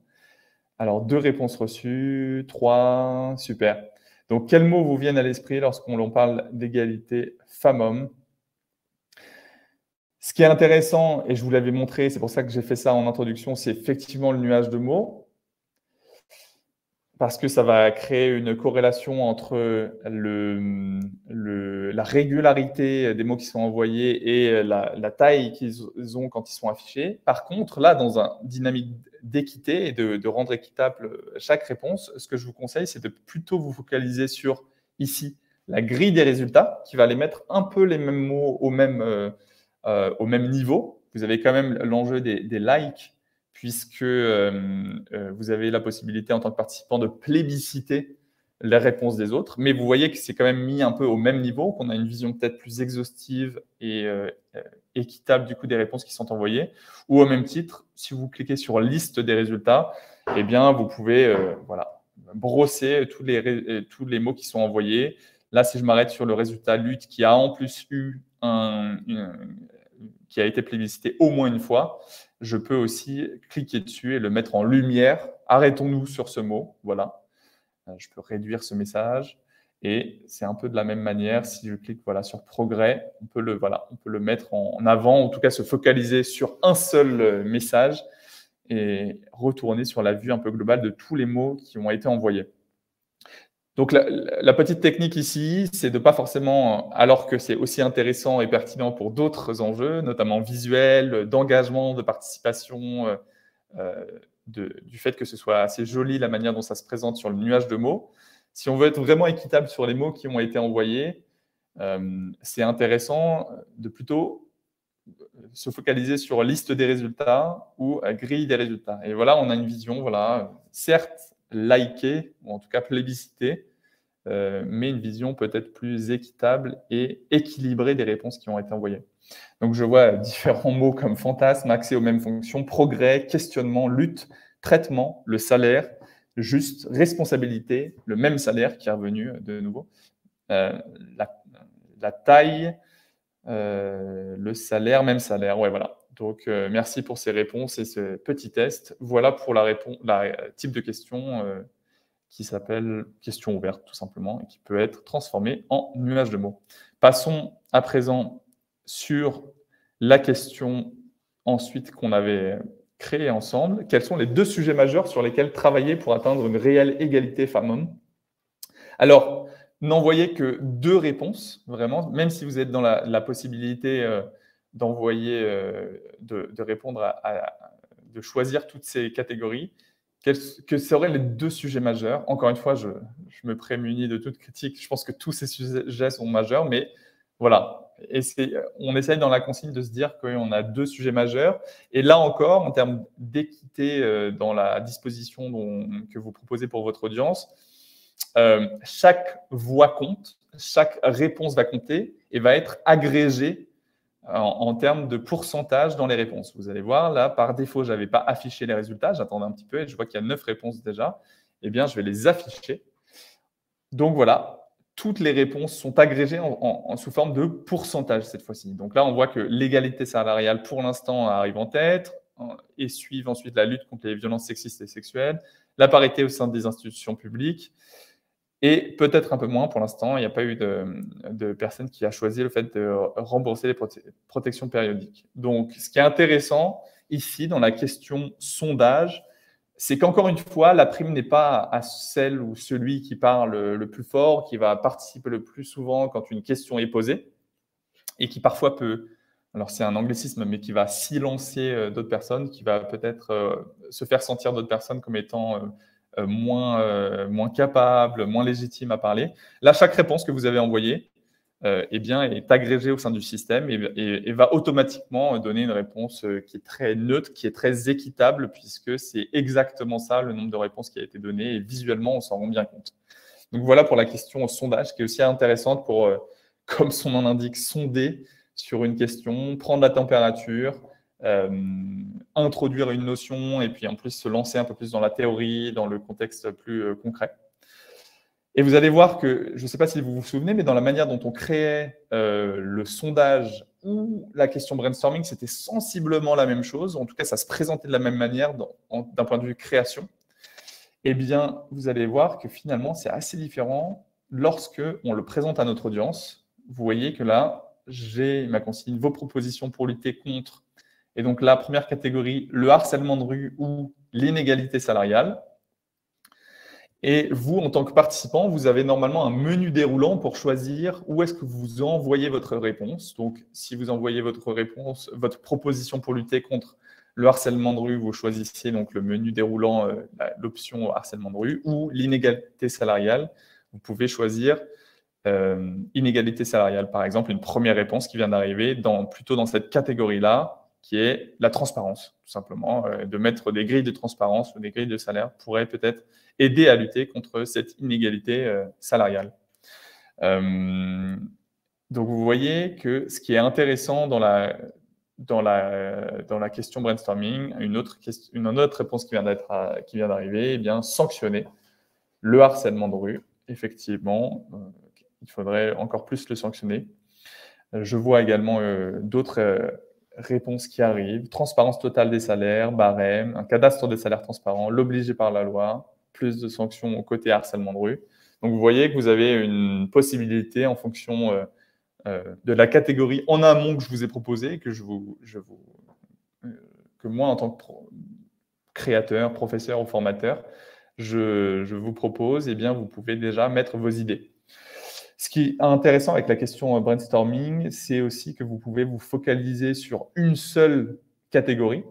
Alors, 2 réponses reçues, 3, super. Donc, quels mots vous viennent à l'esprit lorsqu'on parle d'égalité femmes-hommes? Ce qui est intéressant, et je vous l'avais montré, c'est pour ça que j'ai fait ça en introduction, c'est effectivement le nuage de mots, parce que ça va créer une corrélation entre la régularité des mots qui sont envoyés et la taille qu'ils ont quand ils sont affichés. Par contre, là, dans une dynamique d'équité et de rendre équitable chaque réponse, ce que je vous conseille, c'est de plutôt vous focaliser sur, ici, la grille des résultats, qui va les mettre un peu les mêmes mots au même niveau. Vous avez quand même l'enjeu des likes, puisque vous avez la possibilité en tant que participant de plébisciter les réponses des autres. Mais vous voyez que c'est quand même mis un peu au même niveau, qu'on a une vision peut-être plus exhaustive et équitable du coup des réponses qui sont envoyées. Ou au même titre, si vous cliquez sur « Liste des résultats », eh bien, vous pouvez brosser tous les mots qui sont envoyés. Là, si je m'arrête sur le résultat lutte qui a en plus eu qui a été plébiscité au moins une fois, je peux aussi cliquer dessus et le mettre en lumière. Arrêtons-nous sur ce mot. Voilà. Je peux réduire ce message. Et c'est un peu de la même manière, si je clique voilà, sur progrès, on peut le mettre en avant, en tout cas se focaliser sur un seul message et retourner sur la vue un peu globale de tous les mots qui ont été envoyés. Donc la petite technique ici, c'est de pas forcément, alors que c'est aussi intéressant et pertinent pour d'autres enjeux, notamment visuels, d'engagement, de participation, du fait que ce soit assez joli la manière dont ça se présente sur le nuage de mots. Si on veut être vraiment équitable sur les mots qui ont été envoyés, c'est intéressant de plutôt se focaliser sur liste des résultats ou grille des résultats. Et voilà, on a une vision, voilà, certes likée, ou en tout cas plébiscitée, mais une vision peut-être plus équitable et équilibrée des réponses qui ont été envoyées. Donc, je vois différents mots comme fantasme, accès aux mêmes fonctions, progrès, questionnement, lutte, traitement, le salaire, juste, responsabilité, le même salaire qui est revenu de nouveau, euh, la taille, le salaire, même salaire. Ouais, voilà. Donc, merci pour ces réponses et ce petit test. Voilà pour la type de question qui s'appelle question ouverte, tout simplement, et qui peut être transformée en nuage de mots. Passons à présent sur la question ensuite qu'on avait créée ensemble. Quels sont les 2 sujets majeurs sur lesquels travailler pour atteindre une réelle égalité femmes-hommes? Alors, n'envoyez que 2 réponses, vraiment, même si vous êtes dans la possibilité d'envoyer, de répondre de choisir toutes ces catégories. Que seraient les 2 sujets majeurs? Encore une fois, je me prémunis de toute critique. Je pense que tous ces sujets sont majeurs, mais voilà. On essaye dans la consigne de se dire qu'on a 2 sujets majeurs. Et là encore, en termes d'équité dans la disposition que vous proposez pour votre audience, chaque voix compte, chaque réponse va compter et va être agrégée en termes de pourcentage dans les réponses. Vous allez voir, là, par défaut, je n'avais pas affiché les résultats. J'attendais un petit peu et je vois qu'il y a 9 réponses déjà. Eh bien, je vais les afficher. Donc voilà, toutes les réponses sont agrégées sous forme de pourcentage cette fois-ci. Donc là, on voit que l'égalité salariale, pour l'instant, arrive en tête et suivent ensuite la lutte contre les violences sexistes et sexuelles, la parité au sein des institutions publiques, et peut-être un peu moins pour l'instant, il n'y a pas eu de personne qui a choisi le fait de rembourser les protections périodiques. Donc, ce qui est intéressant ici dans la question sondage, c'est qu'encore une fois, la prime n'est pas à celle ou celui qui parle le plus fort, qui va participer le plus souvent quand une question est posée, et qui parfois peut, alors c'est un anglicisme, mais qui va silencier d'autres personnes, qui va peut-être se faire sentir d'autres personnes comme étant moins capable, moins légitime à parler. Là, chaque réponse que vous avez envoyée eh bien, est agrégée au sein du système et va automatiquement donner une réponse qui est très neutre, qui est très équitable, puisque c'est exactement ça, le nombre de réponses qui a été donné, et visuellement, on s'en rend bien compte. Donc voilà pour la question au sondage, qui est aussi intéressante pour, comme son nom l'indique, sonder sur une question, prendre la température, introduire une notion et puis en plus se lancer un peu plus dans la théorie, dans le contexte plus concret. Et vous allez voir que, je ne sais pas si vous vous souvenez, mais dans la manière dont on créait le sondage ou la question brainstorming, c'était sensiblement la même chose. En tout cas, ça se présentait de la même manière d'un point de vue création. Eh bien, vous allez voir que finalement, c'est assez différent lorsque on le présente à notre audience. Vous voyez que là, j'ai ma consigne, vos propositions pour lutter contre. Et donc, la première catégorie, le harcèlement de rue ou l'inégalité salariale. Et vous, en tant que participant, vous avez normalement un menu déroulant pour choisir où est-ce que vous envoyez votre réponse. Donc, si vous envoyez votre réponse, votre proposition pour lutter contre le harcèlement de rue, vous choisissez donc le menu déroulant, l'option harcèlement de rue, ou l'inégalité salariale. Vous pouvez choisir inégalité salariale, par exemple, une première réponse qui vient d'arriver, plutôt dans cette catégorie-là, qui est la transparence, tout simplement. De mettre des grilles de transparence ou des grilles de salaire pourrait peut-être aider à lutter contre cette inégalité salariale. Donc, vous voyez que ce qui est intéressant dans la question brainstorming, une autre réponse qui vient d'arriver, eh bien, sanctionner le harcèlement de rue. Effectivement, il faudrait encore plus le sanctionner. Je vois également d'autres réponses qui arrivent. Transparence totale des salaires, barème, un cadastre des salaires transparents, l'obliger par la loi, plus de sanctions au côté harcèlement de rue. Donc, vous voyez que vous avez une possibilité en fonction de la catégorie en amont que je vous ai proposée, que moi, en tant que créateur, professeur ou formateur, je vous propose, eh bien, vous pouvez déjà mettre vos idées. Ce qui est intéressant avec la question brainstorming, c'est aussi que vous pouvez vous focaliser sur une seule catégorie,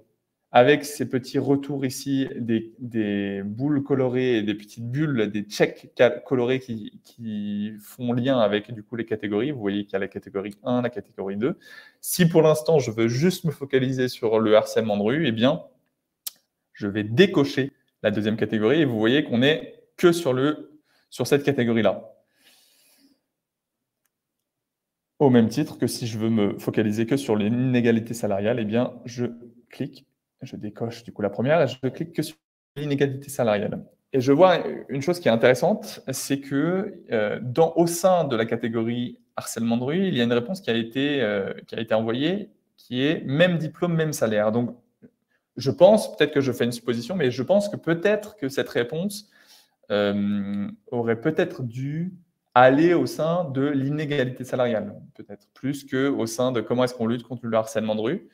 avec ces petits retours ici, des boules colorées et des petites bulles, des checks colorés qui font lien avec du coup les catégories. Vous voyez qu'il y a la catégorie 1, la catégorie 2. Si pour l'instant, je veux juste me focaliser sur le harcèlement de rue, eh bien, je vais décocher la deuxième catégorie et vous voyez qu'on n'est que sur cette catégorie-là. Au même titre que si je veux me focaliser que sur l'inégalité salariale, eh bien, je clique, je décoche du coup la première et je clique que sur l'inégalité salariale. Et je vois une chose qui est intéressante, c'est que au sein de la catégorie harcèlement de rue, il y a une réponse qui a été envoyée qui est même diplôme, même salaire. Donc, je pense, peut-être que je fais une supposition, mais je pense que peut-être que cette réponse aurait peut-être dû aller au sein de l'inégalité salariale, peut-être, plus qu'au sein de comment est-ce qu'on lutte contre le harcèlement de rue.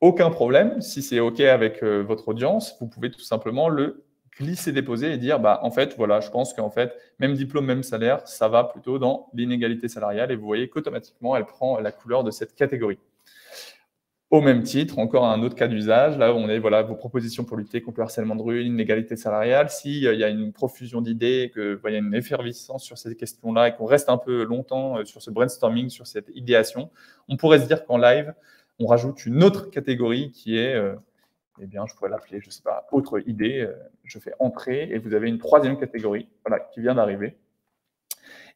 Aucun problème, si c'est OK avec votre audience, vous pouvez tout simplement le glisser-déposer et dire, bah, en fait, voilà, je pense qu'en fait, même diplôme, même salaire, ça va plutôt dans l'inégalité salariale et vous voyez qu'automatiquement, elle prend la couleur de cette catégorie. Au même titre, encore un autre cas d'usage, là on est voilà, vos propositions pour lutter contre le harcèlement de rue, l'inégalité salariale. S'il y a une profusion d'idées, qu'il y a une effervescence sur ces questions-là et qu'on reste un peu longtemps sur ce brainstorming, sur cette idéation, on pourrait se dire qu'en live, on rajoute une autre catégorie qui est, eh bien, je pourrais l'appeler, je ne sais pas, autre idée. Je fais entrée et vous avez une troisième catégorie voilà, qui vient d'arriver.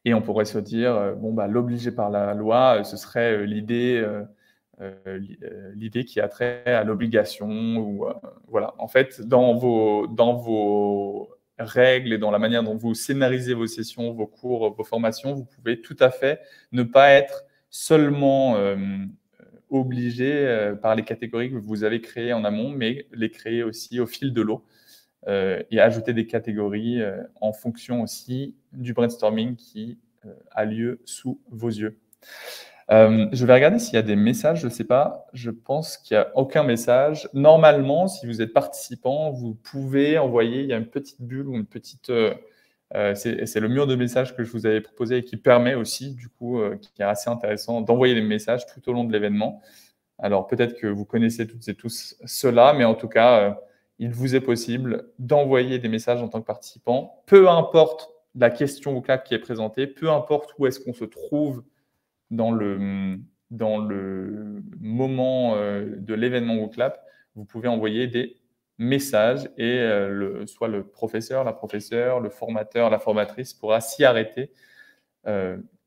Et on pourrait se dire, bon, bah, l'obligé par la loi, ce serait l'idée qui a trait à l'obligation. Ou voilà. En fait, dans vos règles et dans la manière dont vous scénarisez vos sessions, vos cours, vos formations, vous pouvez tout à fait ne pas être seulement obligé par les catégories que vous avez créées en amont, mais les créer aussi au fil de l'eau et ajouter des catégories en fonction aussi du brainstorming qui a lieu sous vos yeux. Je vais regarder s'il y a des messages, je ne sais pas, je pense qu'il n'y a aucun message. Normalement, si vous êtes participant, vous pouvez envoyer, il y a une petite bulle ou une petite... c'est le mur de messages que je vous avais proposé et qui permet aussi, du coup, qui est assez intéressant, d'envoyer les messages tout au long de l'événement. Alors peut-être que vous connaissez toutes et tous cela, mais en tout cas, il vous est possible d'envoyer des messages en tant que participant, peu importe la question ou cas qui est présentée, peu importe où est-ce qu'on se trouve dans le moment de l'événement WooClap, vous pouvez envoyer des messages et soit le professeur, la professeure, le formateur, la formatrice pourra s'y arrêter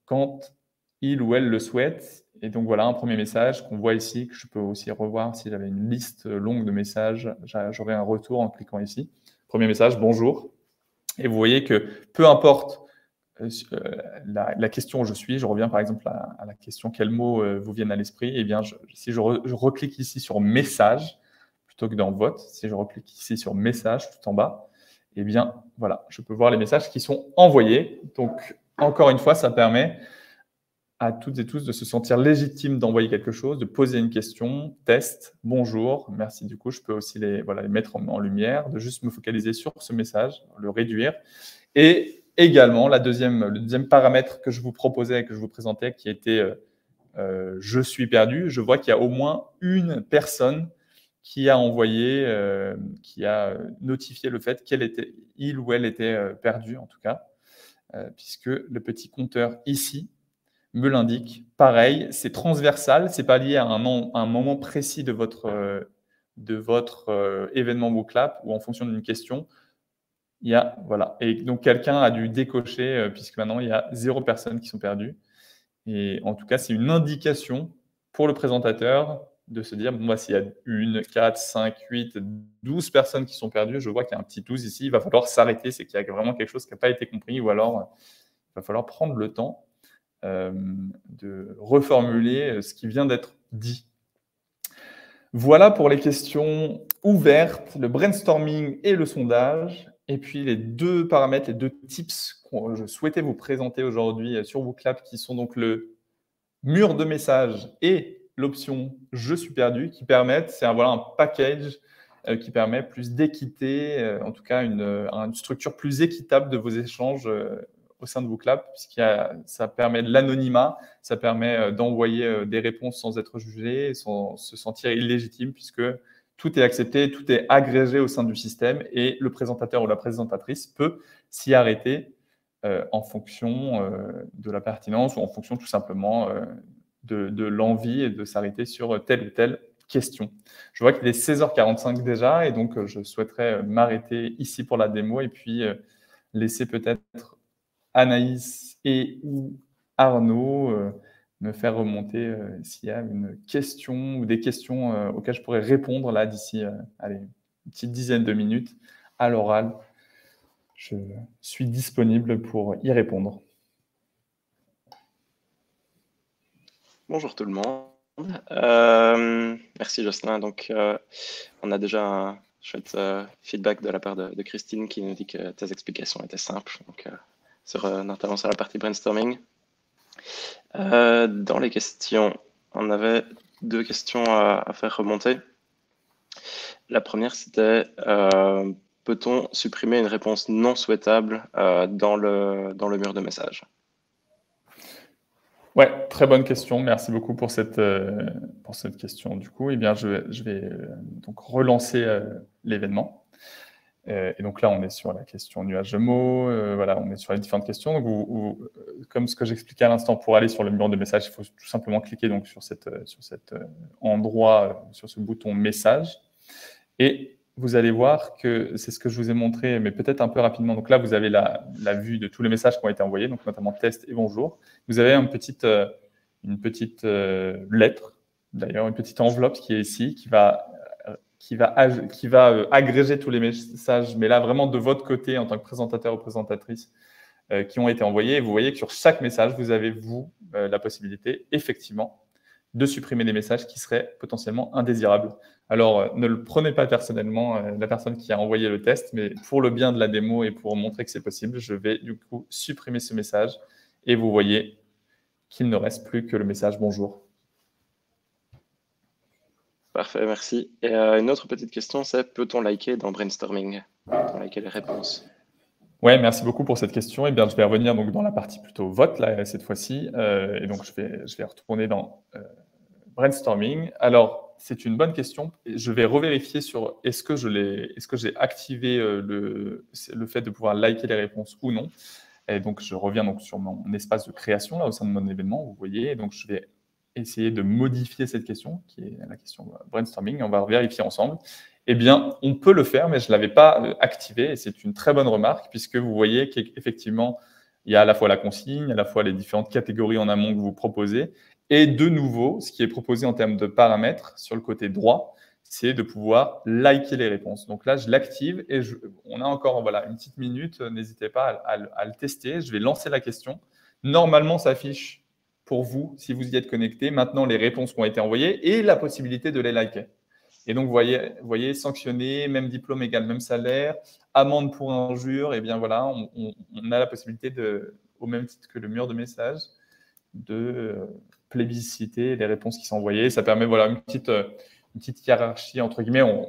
quand il ou elle le souhaite. Et donc voilà un premier message qu'on voit ici, que je peux aussi revoir si j'avais une liste longue de messages, j'aurai un retour en cliquant ici. Premier message, bonjour. Et vous voyez que peu importe la question où je suis, je reviens par exemple à la question quels mots vous viennent à l'esprit, eh bien si je reclique ici sur message plutôt que dans vote, si je reclique ici sur message tout en bas, eh bien voilà, je peux voir les messages qui sont envoyés. Donc encore une fois, ça permet à toutes et tous de se sentir légitime d'envoyer quelque chose, de poser une question, test, bonjour, merci. Du coup, je peux aussi les mettre en lumière, de juste me focaliser sur ce message, le réduire. Et également, le deuxième paramètre que je vous proposais, que je vous présentais, qui était je suis perdu, je vois qu'il y a au moins une personne qui a envoyé, qui a notifié le fait il ou elle était perdu, en tout cas, puisque le petit compteur ici me l'indique. Pareil, c'est transversal, ce n'est pas lié à un moment précis de votre événement WooClap ou en fonction d'une question. Voilà. Et donc, quelqu'un a dû décocher puisque maintenant, il y a 0 personnes qui sont perdues. Et en tout cas, c'est une indication pour le présentateur de se dire, bon, bah, s'il y a 1, 4, 5, 8, 12 personnes qui sont perdues, je vois qu'il y a un petit 12 ici, il va falloir s'arrêter, c'est qu'il y a vraiment quelque chose qui n'a pas été compris, ou alors il va falloir prendre le temps de reformuler ce qui vient d'être dit. Voilà pour les questions ouvertes, le brainstorming et le sondage. Et puis les 2 paramètres, les 2 tips je souhaitais vous présenter aujourd'hui sur WooClap, qui sont donc le mur de messages et l'option « Je suis perdu » qui permettent, c'est voilà, un package qui permet plus d'équité, en tout cas une structure plus équitable de vos échanges au sein de WooClap, ça permet de l'anonymat, ça permet d'envoyer des réponses sans être jugé, sans se sentir illégitime, puisque tout est accepté, tout est agrégé au sein du système et le présentateur ou la présentatrice peut s'y arrêter en fonction de la pertinence ou en fonction tout simplement de l'envie et de s'arrêter sur telle ou telle question. Je vois qu'il est 16h45 déjà et donc je souhaiterais m'arrêter ici pour la démo et puis laisser peut-être Anaïs et ou Arnaud me faire remonter s'il y a une question ou des questions auxquelles je pourrais répondre là d'ici une petite dizaine de minutes à l'oral. Je suis disponible pour y répondre.
Bonjour tout le monde. Merci Jocelyn. Donc, on a déjà un chouette feedback de la part de Christine qui nous dit que tes explications étaient simples, donc, notamment sur la partie brainstorming. Dans les questions, on avait 2 questions à faire remonter. La première, c'était peut-on supprimer une réponse non souhaitable dans le mur de message?
Ouais, très bonne question. Merci beaucoup pour cette question. Du coup, eh bien, je vais donc relancer l'événement. Et donc là, on est sur la question nuage de mots. Voilà, on est sur les différentes questions. Donc, comme ce que j'expliquais à l'instant, pour aller sur le mur de message, il faut tout simplement cliquer donc sur cet endroit, sur ce bouton message. Et vous allez voir que c'est ce que je vous ai montré, mais peut-être un peu rapidement. Donc là, vous avez la vue de tous les messages qui ont été envoyés, donc notamment test et bonjour. Vous avez une petite lettre, d'ailleurs, une petite enveloppe qui est ici, qui va agréger tous les messages, mais là, vraiment de votre côté, en tant que présentateur ou présentatrice, qui ont été envoyés. Et vous voyez que sur chaque message, vous avez, la possibilité, effectivement, de supprimer des messages qui seraient potentiellement indésirables. Alors, ne le prenez pas personnellement, la personne qui a envoyé le test, mais pour le bien de la démo et pour montrer que c'est possible, je vais du coup supprimer ce message et vous voyez qu'il ne reste plus que le message « Bonjour ».
Parfait, merci. Et une autre petite question, c'est peut-on liker dans brainstorming? Peut-on liker les réponses?
Ouais, merci beaucoup pour cette question. Eh bien, je vais revenir donc dans la partie plutôt vote là cette fois-ci, et donc je vais retourner dans brainstorming. Alors, c'est une bonne question. Je vais revérifier sur est-ce que j'ai activé le fait de pouvoir liker les réponses ou non. Et donc, je reviens donc sur mon espace de création là au sein de mon événement. Vous voyez, et donc je vais essayer de modifier cette question qui est la question brainstorming. On va vérifier ensemble. Eh bien, on peut le faire, mais je ne l'avais pas activé. Et c'est une très bonne remarque, puisque vous voyez qu'effectivement, il y a à la fois la consigne, à la fois les différentes catégories en amont que vous proposez. Et de nouveau, ce qui est proposé en termes de paramètres sur le côté droit, c'est de pouvoir liker les réponses. Donc là, je l'active et on a encore une petite minute. N'hésitez pas à le tester. Je vais lancer la question. Normalement, ça affiche pour vous, si vous y êtes connecté, maintenant les réponses qui ont été envoyées et la possibilité de les liker. Et donc, vous voyez, sanctionné, même diplôme égale même salaire, amende pour injure, et bien voilà, on a la possibilité au même titre que le mur de messages, de plébisciter les réponses qui sont envoyées. Ça permet une petite hiérarchie, entre guillemets,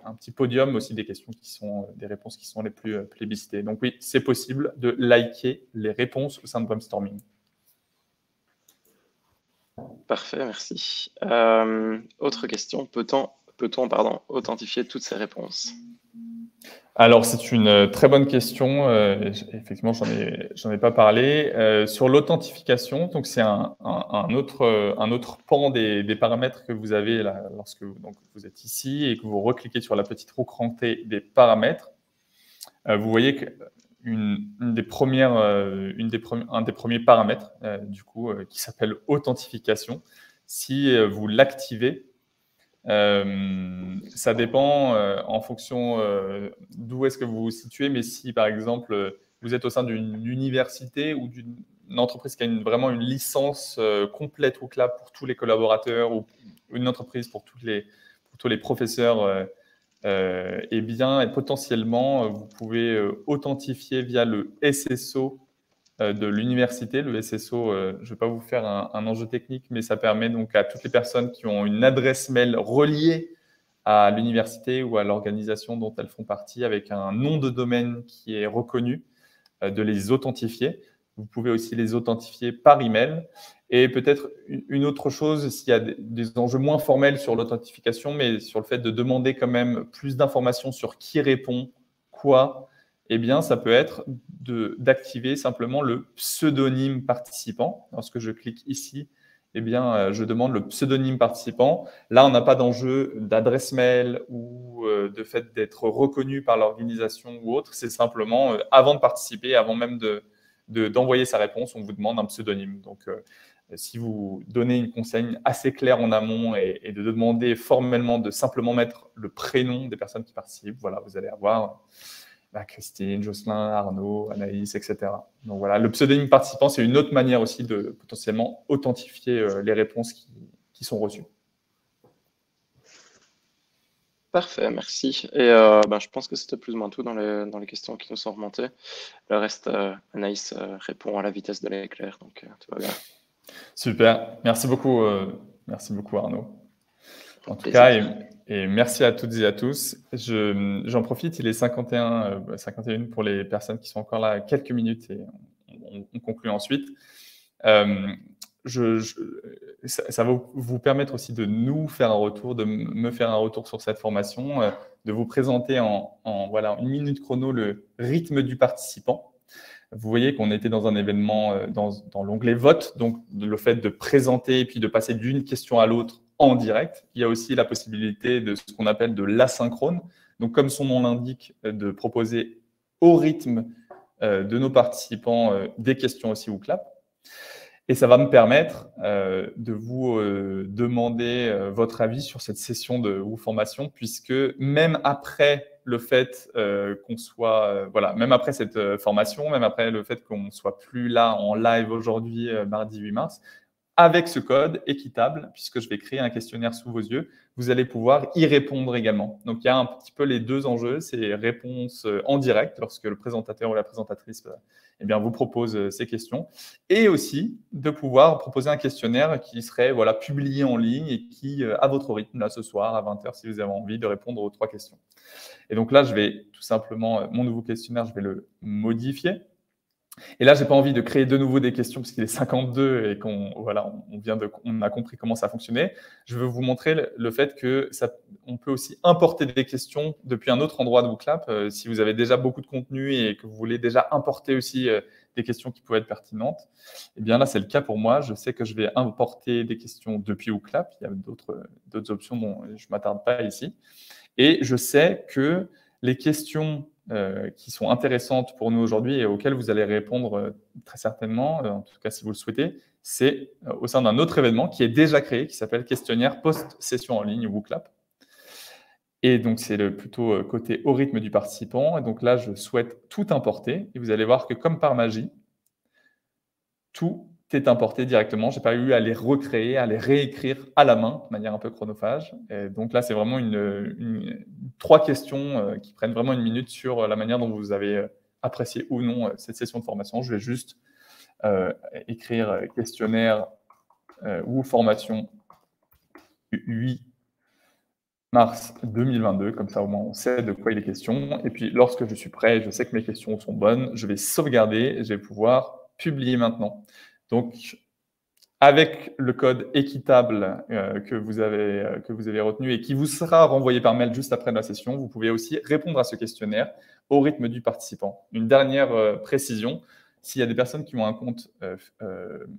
un petit podium aussi des questions qui sont des réponses qui sont les plus plébiscitées. Donc oui, c'est possible de liker les réponses au sein de brainstorming.
Parfait, merci. Autre question, peut-on authentifier toutes ces réponses?
Alors, c'est une très bonne question. Effectivement, j'en ai pas parlé. Sur l'authentification, donc c'est un autre pan des paramètres que vous avez là, lorsque vous êtes ici et que vous recliquez sur la petite roue crantée des paramètres. Vous voyez un des premiers paramètres du coup qui s'appelle authentification. Si vous l'activez, ça dépend en fonction d'où est-ce que vous vous situez, mais si par exemple vous êtes au sein d'une université ou d'une entreprise qui a vraiment une licence complète WooClap pour tous les collaborateurs ou une entreprise pour tous les professeurs eh bien, et potentiellement, vous pouvez authentifier via le SSO de l'université. Le SSO, je ne vais pas vous faire un enjeu technique, mais ça permet donc à toutes les personnes qui ont une adresse mail reliée à l'université ou à l'organisation dont elles font partie avec un nom de domaine qui est reconnu, de les authentifier. Vous pouvez aussi les authentifier par email. Et peut-être une autre chose, s'il y a des enjeux moins formels sur l'authentification, mais sur le fait de demander quand même plus d'informations sur qui répond, quoi, eh bien, ça peut être d'activer simplement le pseudonyme participant. Lorsque je clique ici, eh bien, je demande le pseudonyme participant. Là, on n'a pas d'enjeu d'adresse mail ou de fait d'être reconnu par l'organisation ou autre. C'est simplement, avant de participer, avant même d'envoyer sa réponse, on vous demande un pseudonyme. Donc, si vous donnez une consigne assez claire en amont et de demander formellement de simplement mettre le prénom des personnes qui participent, voilà, vous allez avoir Christine, Jocelyn, Arnaud, Anaïs, etc. Donc voilà, le pseudonyme participant, c'est une autre manière aussi de potentiellement authentifier les réponses qui sont reçues.
Parfait, merci. Et je pense que c'était plus ou moins tout dans les questions qui nous sont remontées. Le reste, Anaïs répond à la vitesse de l'éclair, donc tout va bien.
Super, merci beaucoup Arnaud. En tout cas, et merci à toutes et à tous. J'en profite, il est 51 pour les personnes qui sont encore là, quelques minutes et on conclut ensuite. Ça va vous permettre aussi de nous faire un retour, de me faire un retour sur cette formation, de vous présenter voilà, une minute chrono le rythme du participant. Vous voyez qu'on était dans un événement dans l'onglet vote, donc le fait de présenter et puis de passer d'une question à l'autre en direct. Il y a aussi la possibilité de ce qu'on appelle de l'asynchrone. Donc, comme son nom l'indique, de proposer au rythme de nos participants des questions aussi ou clap. Et ça va me permettre de vous demander votre avis sur cette session de formation, puisque même après le fait qu'on soit, voilà, même après cette formation, même après le fait qu'on ne soit plus là en live aujourd'hui, mardi 8 mars, avec ce code équitable, puisque je vais créer un questionnaire sous vos yeux, vous allez pouvoir y répondre également. Donc, il y a un petit peu les deux enjeux, c'est réponse en direct, lorsque le présentateur ou la présentatrice eh bien, vous propose ces questions, et aussi de pouvoir proposer un questionnaire qui serait voilà, publié en ligne et qui, à votre rythme, là ce soir, à 20 h, si vous avez envie de répondre aux 3 questions. Et donc là, je vais tout simplement, mon nouveau questionnaire, je vais le modifier. Et là, je n'ai pas envie de créer de nouveau des questions parce qu'il est 52 et qu'on voilà, on a compris comment ça fonctionnait. Je veux vous montrer le fait qu'on peut aussi importer des questions depuis un autre endroit de WooClap. Si vous avez déjà beaucoup de contenu et que vous voulez déjà importer aussi des questions qui peuvent être pertinentes, eh bien là, c'est le cas pour moi. Je sais que je vais importer des questions depuis WooClap. Il y a d'autres options dont je ne m'attarde pas ici. Et je sais que les questions qui sont intéressantes pour nous aujourd'hui et auxquelles vous allez répondre très certainement, en tout cas si vous le souhaitez, c'est au sein d'un autre événement qui est déjà créé, qui s'appelle Questionnaire post-session en ligne WooClap. Et donc, c'est plutôt côté au rythme du participant. Et donc là, je souhaite tout importer. Et vous allez voir que comme par magie, tout est importé directement. Je n'ai pas eu à les recréer, à les réécrire à la main, de manière un peu chronophage. Et donc là, c'est vraiment 3 questions qui prennent vraiment 1 minute sur la manière dont vous avez apprécié ou non cette session de formation. Je vais juste écrire questionnaire ou formation 8 mars 2022, comme ça au moins on sait de quoi il est question. Et puis lorsque je suis prêt, je sais que mes questions sont bonnes, je vais sauvegarder et je vais pouvoir publier maintenant. Donc, avec le code équitable que vous avez retenu et qui vous sera renvoyé par mail juste après la session, vous pouvez aussi répondre à ce questionnaire au rythme du participant. Une dernière précision, s'il y a des personnes qui ont un compte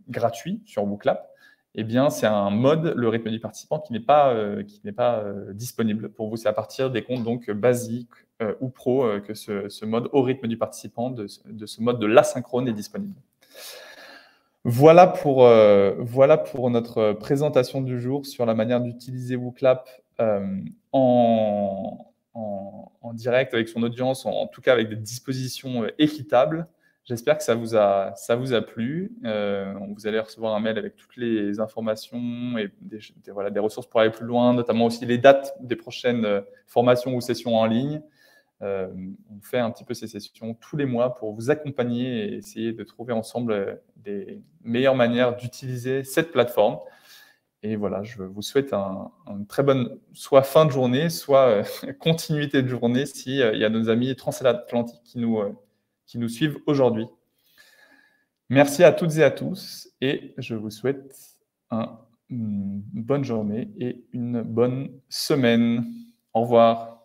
gratuit sur WooClap, eh bien, c'est un mode, le rythme du participant, qui n'est pas disponible pour vous. C'est à partir des comptes donc basiques ou pro que ce mode au rythme du participant, de ce mode de l'asynchrone est disponible. Voilà pour notre présentation du jour sur la manière d'utiliser WooClap en direct avec son audience, en tout cas avec des dispositions équitables. J'espère que ça vous a plu. Vous allez recevoir un mail avec toutes les informations et des ressources pour aller plus loin, notamment aussi les dates des prochaines formations ou sessions en ligne. On fait un petit peu ces sessions tous les mois pour vous accompagner et essayer de trouver ensemble des meilleures manières d'utiliser cette plateforme. Et voilà, je vous souhaite une très bonne soit fin de journée, soit continuité de journée s'il y a nos amis transatlantiques qui nous suivent aujourd'hui. Merci à toutes et à tous et je vous souhaite une bonne journée et une bonne semaine. Au revoir.